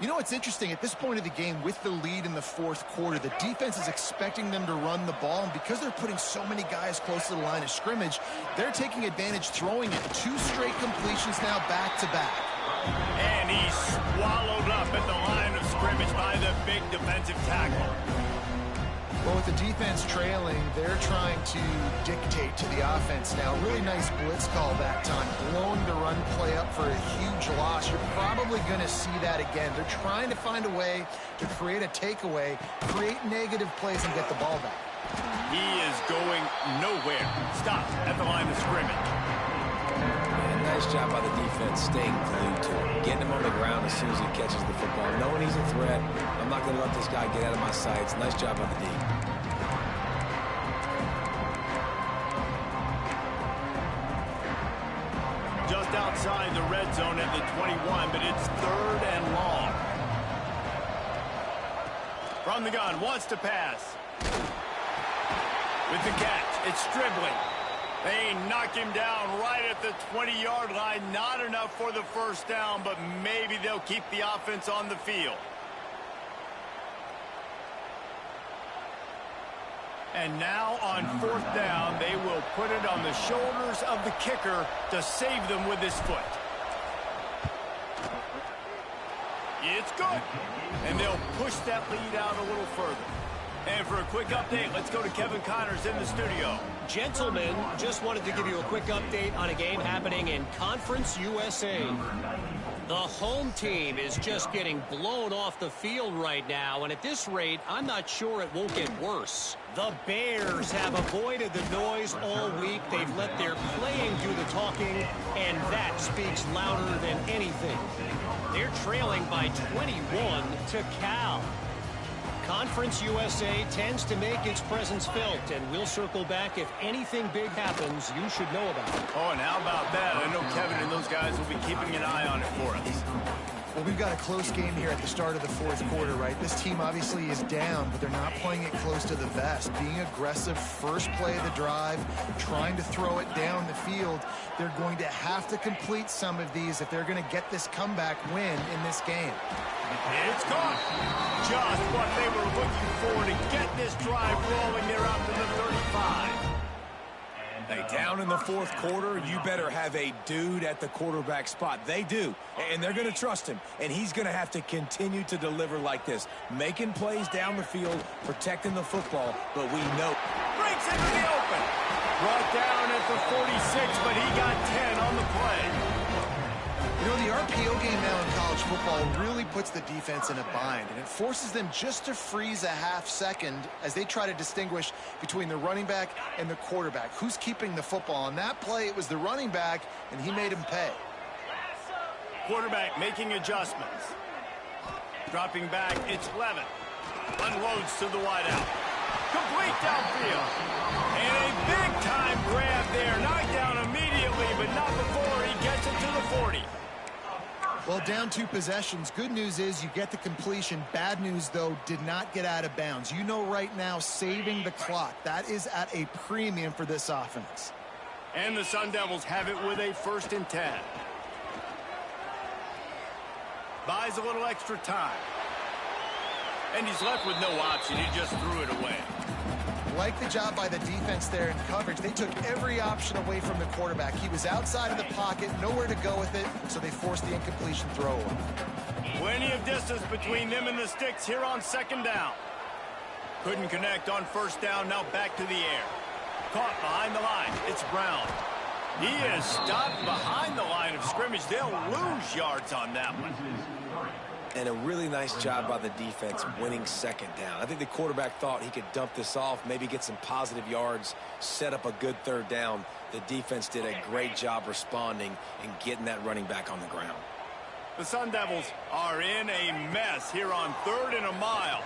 You know what's interesting? At this point of the game, with the lead in the fourth quarter, the defense is expecting them to run the ball, and because they're putting so many guys close to the line of scrimmage, they're taking advantage, throwing it 2 straight completions now back-to-back. And he's swallowed up at the line of scrimmage by the big defensive tackle. Well, with the defense trailing, they're trying to dictate to the offense now. Really nice blitz call that time, blowing the run play up for a huge loss. You're probably going to see that again. They're trying to find a way to create a takeaway, create negative plays, and get the ball back. He is going nowhere. Stop at the line of scrimmage. And nice job by the defense staying glued to him, getting him on the ground as soon as he catches the football, knowing he's a threat. I'm not going to let this guy get out of my sights. Nice job by the D. Just outside the red zone at the 21, but it's 3rd and long. From the gun, wants to pass. With the catch, it's Stribling. They knock him down right at the 20-yard line. Not enough for the first down, but maybe they'll keep the offense on the field. And now on 4th down, they will put it on the shoulders of the kicker to save them with his foot. It's good. And they'll push that lead out a little further. And for a quick update, let's go to Kevin Connors in the studio. Gentlemen, just wanted to give you a quick update on a game happening in Conference USA. The home team is just getting blown off the field right now, and at this rate, I'm not sure it won't get worse. The Bears have avoided the noise all week. They've let their playing do the talking, and that speaks louder than anything. They're trailing by 21 to Cal. Conference USA tends to make its presence felt, and we'll circle back if anything big happens you should know about. Oh, and how about that? I know Kevin and those guys will be keeping an eye on it for us. Well, we've got a close game here at the start of the 4th quarter, right? This team obviously is down, but they're not playing it close to the vest. Being aggressive, first play of the drive, trying to throw it down the field. They're going to have to complete some of these if they're going to get this comeback win in this game. It's gone. Just what they were looking for to get this drive rolling. They're out to the 35. Hey, down in the 4th quarter, you better have a dude at the quarterback spot. They do, and they're going to trust him, and he's going to have to continue to deliver like this, making plays down the field, protecting the football, but we know. Breaks into the open. Brought down at the 46, but he got 10 on the play. You know, the RPO game now in college football really puts the defense in a bind, and it forces them just to freeze a half second as they try to distinguish between the running back and the quarterback. Who's keeping the football? On that play, it was the running back, and he made him pay. Quarterback making adjustments. Dropping back, it's Levin. Unloads to the wideout. Complete downfield. And a big-time grab there. Knocked down immediately, but not before he gets it to the 40. Well, down 2 possessions. Good news is you get the completion. Bad news, though, did not get out of bounds. You know right now, saving the clock. That is at a premium for this offense. And the Sun Devils have it with a 1st and 10. Buys a little extra time. And he's left with no option. He just threw it away. Like the job by the defense there in coverage. They took every option away from the quarterback. He was outside of the pocket, nowhere to go with it, so they forced the incompletion throw. Plenty of distance between them and the sticks here on 2nd down. Couldn't connect on 1st down, now back to the air. Caught behind the line, it's Brown. He is stopped behind the line of scrimmage. They'll lose yards on that one. And a really nice job by the defense winning 2nd down. I think the quarterback thought he could dump this off, maybe get some positive yards, set up a good 3rd down. The defense did a great job responding and getting that running back on the ground. The Sun Devils are in a mess here on 3rd and a mile.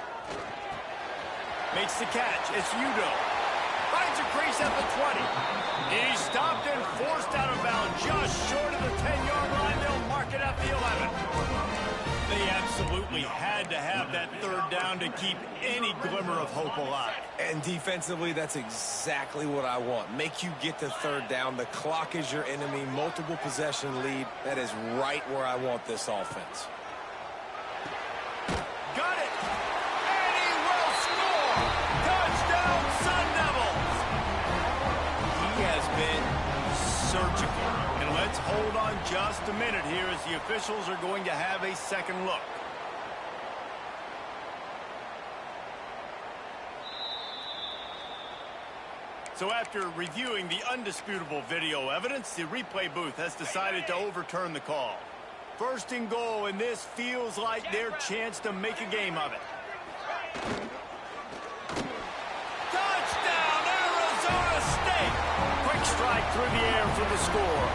Makes the catch. It's Udo. Finds a crease at the 20. He's stopped and forced out of bounds just short of the 10-yard line. They'll mark it at the 11. They absolutely had to have that 3rd down to keep any glimmer of hope alive. And defensively, that's exactly what I want. Make you get to 3rd down. The clock is your enemy. Multiple possession lead. That is right where I want this offense. Got it. And he will score. Touchdown, Sun Devils. He has been surgical. And let's hold on just a minute here as the officials are going to have a second look. So after reviewing the undisputable video evidence, the replay booth has decided to overturn the call. 1st and goal, and this feels like their chance to make a game of it. Touchdown, Arizona State! Quick strike through the air for the score.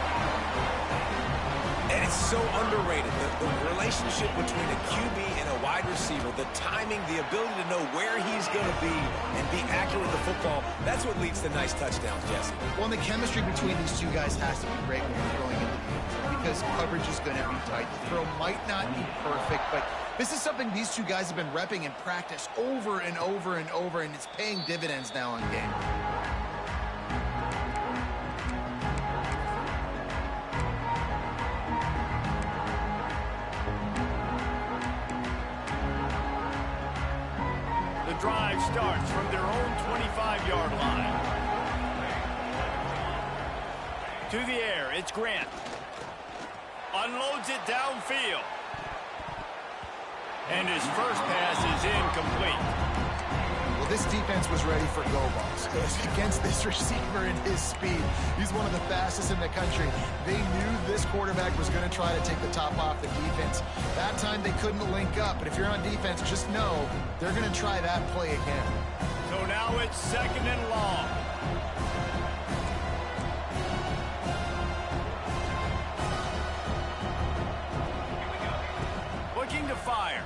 And it's so underrated. The relationship between a QB and a wide receiver, the timing, the ability to know where he's going to be and be accurate with the football, that's what leads to nice touchdowns, Jesse. Well, and the chemistry between these two guys has to be great when you're throwing into the end because coverage is going to be tight. The throw might not be perfect, but this is something these two guys have been repping in practice over and over and over, and it's paying dividends now on game. drive starts from their own 25-yard line. To the air, it's Grant. Unloads it downfield. And his first pass is incomplete. Well, this defense was ready for go balls. Against this receiver and his speed, he's one of the fastest in the country. They knew this quarterback was going to try to take the top off the defense. That time they couldn't link up, but if you're on defense, just know they're going to try that play again. So now it's 2nd and long. Looking to fire.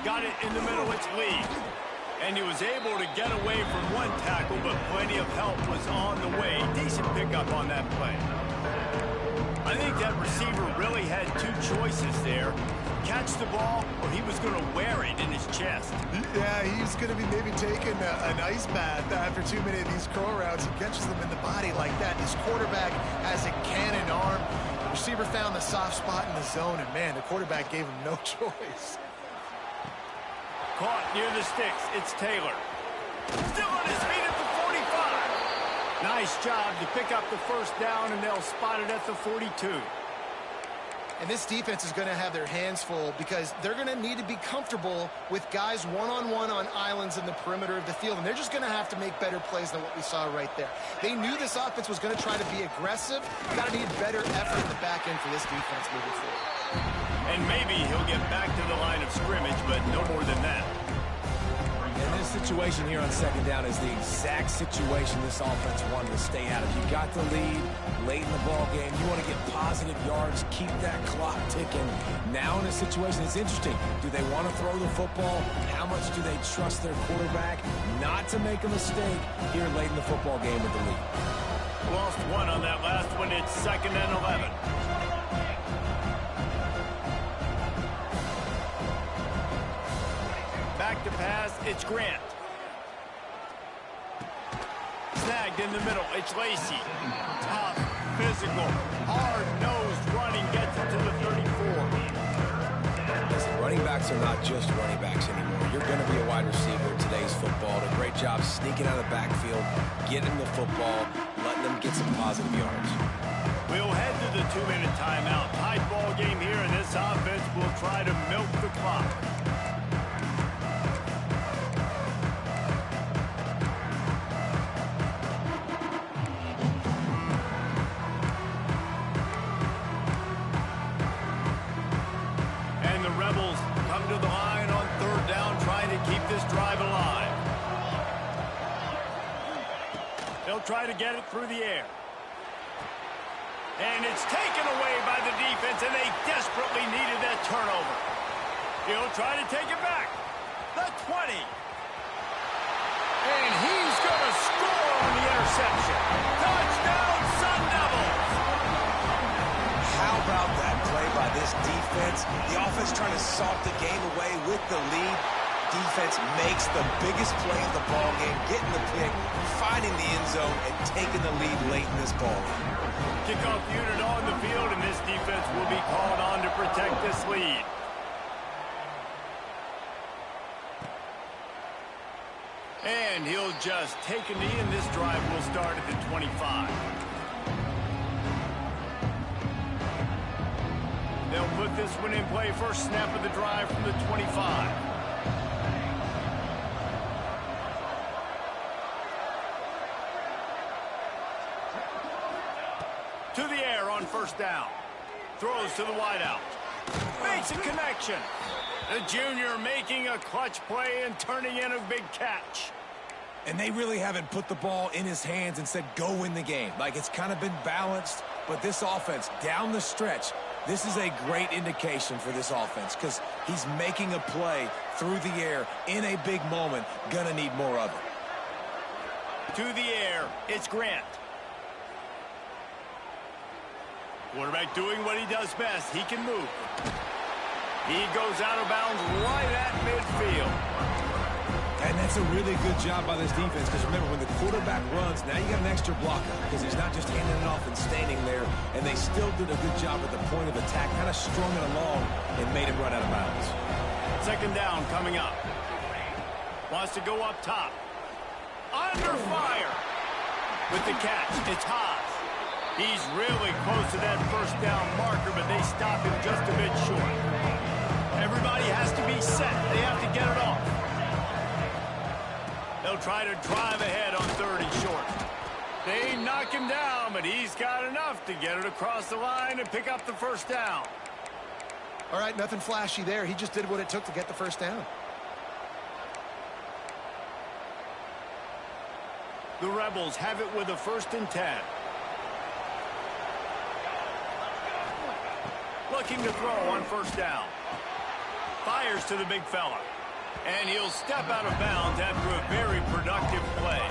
Got it in the middle, it's Lee. And he was able to get away from one tackle, but plenty of help was on the way. Decent pickup on that play. I think that receiver really had two choices there. Catch the ball, or he was going to wear it in his chest. Yeah, he's going to be maybe taking an ice bath after too many of these curl routes. He catches them in the body like that. This quarterback has a cannon arm. The receiver found the soft spot in the zone, and man, the quarterback gave him no choice. Caught near the sticks. It's Taylor. Still on his feet at the 45. Nice job to pick up the first down, and they'll spot it at the 42. And this defense is going to have their hands full because they're going to need to be comfortable with guys one-on-one on islands in the perimeter of the field. And they're just going to have to make better plays than what we saw right there. They knew this offense was going to try to be aggressive. Got to need better effort in the back end for this defense moving forward. And maybe he'll get back to the line of scrimmage, but no more than that. And this situation here on 2nd down is the exact situation this offense wanted to stay out of. You got the lead late in the ball game. You want to get positive yards, keep that clock ticking. Now in a situation, it's interesting. Do they want to throw the football? How much do they trust their quarterback not to make a mistake here late in the football game with the lead? Lost one on that last one. It's 2nd and 11. Back to pass, it's Grant. Snagged in the middle, it's Lacy. Tough, physical, hard-nosed running, gets it to the 34. Listen, running backs are not just running backs anymore. You're going to be a wide receiver in today's football. Did a great job sneaking out of the backfield, getting the football, letting them get some positive yards. We'll head to the 2-minute timeout. Tight ball game here, and this offense will try to milk the clock. Try to get it through the air. And it's taken away by the defense, and they desperately needed that turnover. He'll try to take it back. The 20. And he's going to score on the interception. Touchdown, Sun Devils! How about that play by this defense? The offense trying to salt the game away with the lead. Defense makes the biggest play of the ball game, getting the pick, finding the end zone, and taking the lead late in this ball game. Kickoff unit on the field, and this defense will be called on to protect this lead. And he'll just take a knee, and this drive will start at the 25. They'll put this one in play. First snap of the drive from the 25. To the air on first down. Throws to the wideout. Makes a connection. The junior making a clutch play and turning in a big catch. And they really haven't put the ball in his hands and said, go win the game. Like, it's kind of been balanced, but this offense, down the stretch, this is a great indication for this offense because he's making a play through the air in a big moment. Gonna need more of it. To the air, it's Grant. Quarterback doing what he does best. He can move. He goes out of bounds right at midfield. And that's a really good job by this defense because remember, when the quarterback runs, now you got an extra blocker because he's not just handing it off and standing there, and they still did a good job at the point of attack, kind of strung it along and made him run out of bounds. Second down coming up. Wants to go up top. Under fire. With the catch, it's Haas. He's really close to that first down marker, but they stop him just a bit short. Everybody has to be set. They have to get it off. They'll try to drive ahead on 3rd and short. They knock him down, but he's got enough to get it across the line and pick up the first down. All right, nothing flashy there. He just did what it took to get the first down. The Rebels have it with a 1st and 10. Looking to throw on 1st down. Fires to the big fella. And he'll step out of bounds after a very productive play.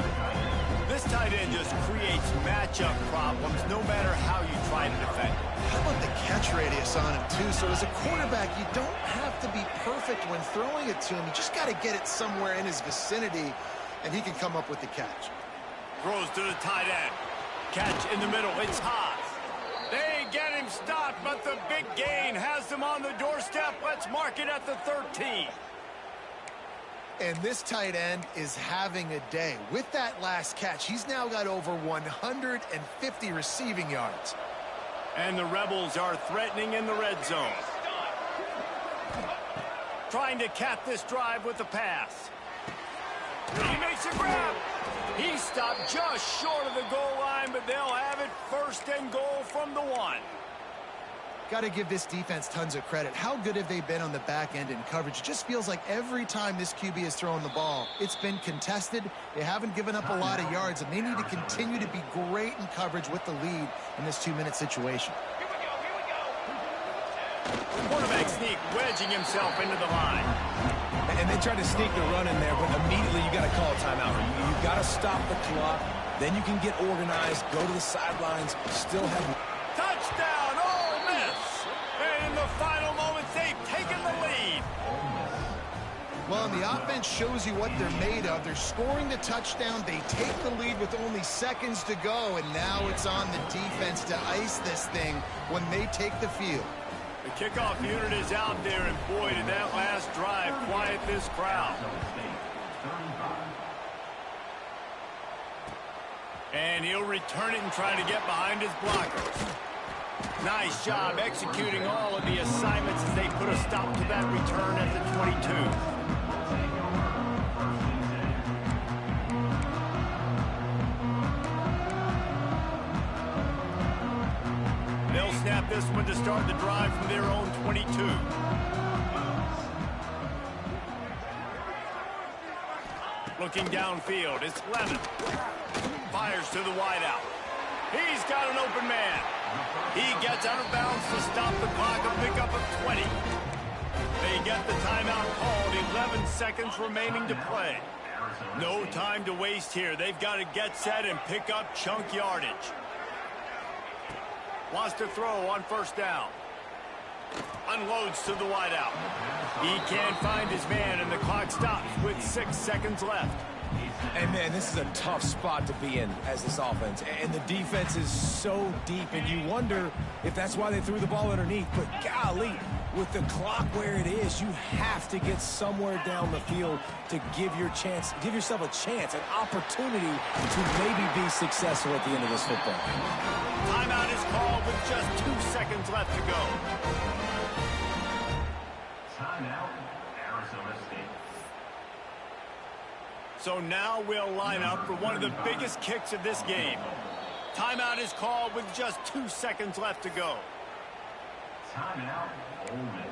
This tight end just creates matchup problems no matter how you try to defend. How about the catch radius on him, too? So as a quarterback, you don't have to be perfect when throwing it to him. You just got to get it somewhere in his vicinity, and he can come up with the catch. Throws to the tight end. Catch in the middle. It's Haas. They get him stopped, but the big gain has them on the doorstep. Let's mark it at the 13. And this tight end is having a day. With that last catch, he's now got over 150 receiving yards. And the Rebels are threatening in the red zone. Trying to cap this drive with the pass. He makes a grab. He stopped just short of the goal line, but they'll have it 1st and goal from the 1. Got to give this defense tons of credit. How good have they been on the back end in coverage? It just feels like every time this QB has thrown the ball, it's been contested. They haven't given up a lot of yards, and they need to continue to be great in coverage with the lead in this 2-minute situation. Quarterback sneak, wedging himself into the line. And they tried to sneak the run in there, but immediately you got to call a timeout. You got to stop the clock. Then you can get organized, go to the sidelines, still have... Touchdown, Ole Miss! And in the final moments, they've taken the lead. Well, and the offense shows you what they're made of. They're scoring the touchdown. They take the lead with only seconds to go, and now it's on the defense to ice this thing when they take the field. The kickoff unit is out there, and boy, did that last drive quiet this crowd. And he'll return it and try to get behind his blockers. Nice job executing all of the assignments as they put a stop to that return at the 22. They'll snap this one to start the drive from their own 22. Looking downfield, it's Levin. Fires to the wideout. He's got an open man. He gets out of bounds to stop the clock and pick up a 20. They get the timeout called, 11 seconds remaining to play. No time to waste here. They've got to get set and pick up chunk yardage. Wants to throw on 1st down. Unloads to the wideout. He can't find his man, and the clock stops with 6 seconds left. And, man, this is a tough spot to be in as this offense. And the defense is so deep, and you wonder if that's why they threw the ball underneath. But, golly, with the clock where it is, you have to get somewhere down the field to give yourself a chance, an opportunity to maybe be successful at the end of this football. Timeout is called with just 2 seconds left to go. Timeout, Arizona State. So now we'll line up for one of the biggest kicks of this game. Timeout is called with just 2 seconds left to go. Timeout, Ole Miss.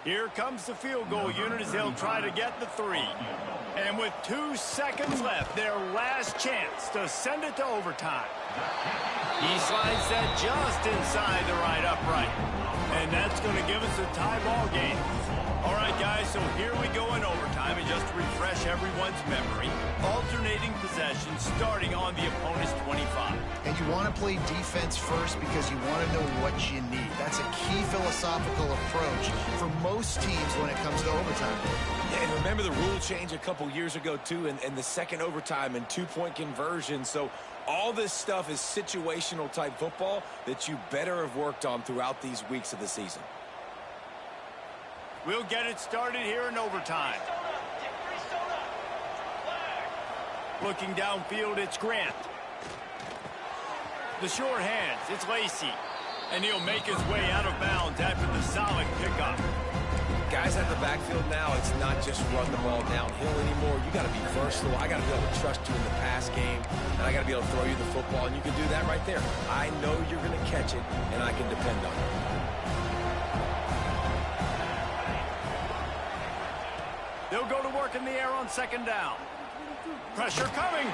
Here comes the field goal unit as they'll try to get the 3. And with 2 seconds left, their last chance to send it to overtime. He slides that just inside the right upright. And that's going to give us a tie ball game. All right, guys, so here we go in overtime. And just to refresh everyone's memory, alternating possession starting on the opponent's 25. And you want to play defense first because you want to know what you need. That's a key philosophical approach for most teams when it comes to overtime. Yeah, and remember the rule change a couple years ago, too, and the second overtime and 2-point conversion. So all this stuff is situational type football that you better have worked on throughout these weeks of the season. We'll get it started here in overtime. Looking downfield, it's Grant. The short hands, it's Lacey. And he'll make his way out of bounds after the solid pickup. Guys at the backfield now, it's not just run the ball downhill anymore. You got to be versatile. I got to be able to trust you in the pass game, and I got to be able to throw you the football, and you can do that right there. I know you're going to catch it, and I can depend on it. They'll go to work in the air on second down. Pressure coming.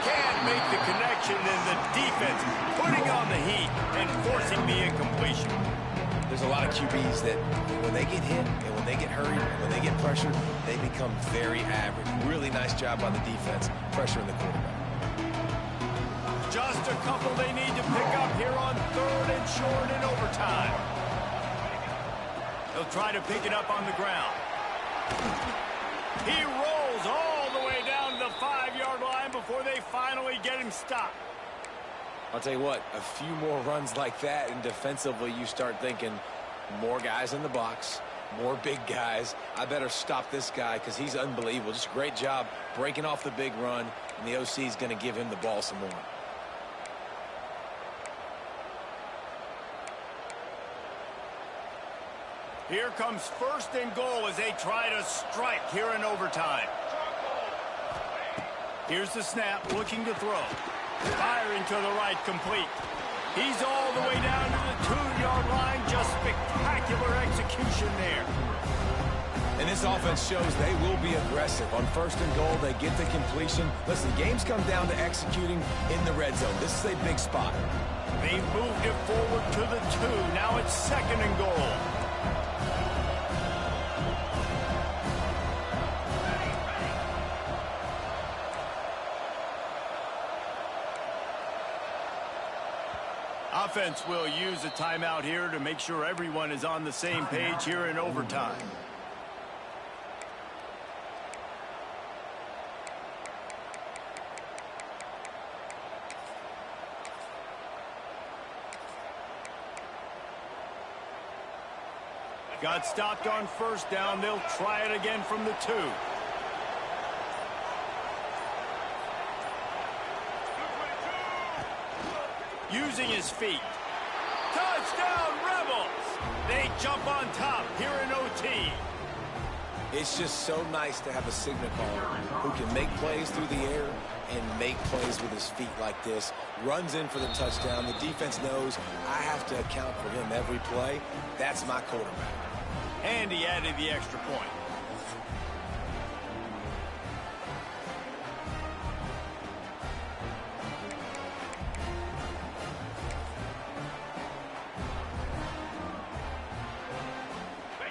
Can't make the connection, and the defense putting on the heat and forcing the incompletion. There's a lot of QBs that when they get hit and when they get hurried, when they get pressured, they become very average. Really nice job by the defense, pressuring the quarterback. Just a couple they need to pick up here on 3rd and short in overtime. They'll try to pick it up on the ground. He rolls all the way down to the 5-yard line before they finally get him stopped. I'll tell you what, a few more runs like that, and defensively you start thinking more guys in the box, more big guys. I better stop this guy because he's unbelievable. Just a great job breaking off the big run, and the OC is going to give him the ball some more. Here comes 1st and goal as they try to strike here in overtime. Here's the snap, looking to throw. Firing to the right, complete. He's all the way down to the 2-yard line. Just spectacular execution there. And this offense shows they will be aggressive. On 1st and goal, they get the completion. Listen, games come down to executing in the red zone. This is a big spot. They moved it forward to the 2. Now it's 2nd and goal. Offense will use a timeout here to make sure everyone is on the same page here in overtime. Got stopped on 1st down. They'll try it again from the 2. Using his feet. Touchdown, Rebels! They jump on top here in OT. It's just so nice to have a signal caller who can make plays through the air and make plays with his feet like this. Runs in for the touchdown. The defense knows I have to account for him every play. That's my quarterback. And he added the extra point.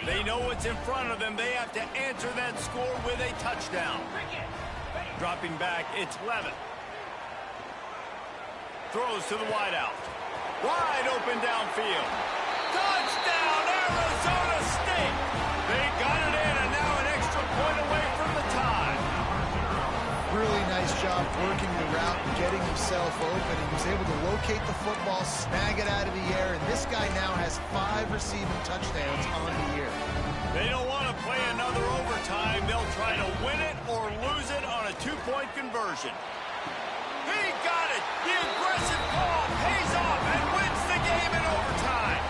They know what's in front of them. They have to answer that score with a touchdown. Dropping back, it's Levitt. Throws to the wideout. Wide open downfield. Touchdown, Arizona State! They got it in, and now an extra point away from the tie. Really nice job working the route and getting himself open. He was able to locate the football, snag it out of the air, and this guy now has 5 receiving touchdowns on the year. They don't want to play another overtime. They'll try to win it or lose it on a 2-point conversion. He got it! The aggressive call pays off and wins the game in overtime.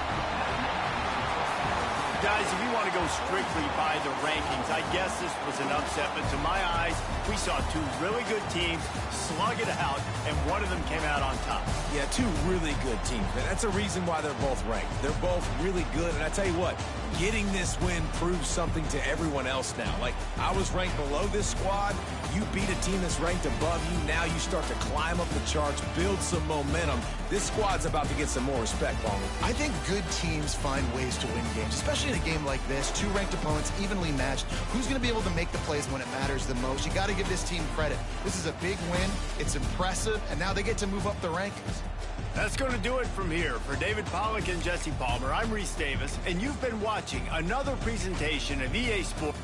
Guys, if you want to go strictly by the rankings, I guess this was an upset, but to my eyes, we saw 2 really good teams slug it out, and one of them came out on top. Yeah, 2 really good teams, man. That's a reason why they're both ranked. They're both really good, and I tell you what, getting this win proves something to everyone else now. Like, I was ranked below this squad. You beat a team that's ranked above you. Now you start to climb up the charts, build some momentum. This squad's about to get some more respect, Palmer. I think good teams find ways to win games, especially in a game like this. 2 ranked opponents, evenly matched. Who's going to be able to make the plays when it matters the most? You got to give this team credit. This is a big win. It's impressive, and now they get to move up the rankings. That's going to do it from here. For David Pollack and Jesse Palmer, I'm Reese Davis, and you've been watching another presentation of EA Sports.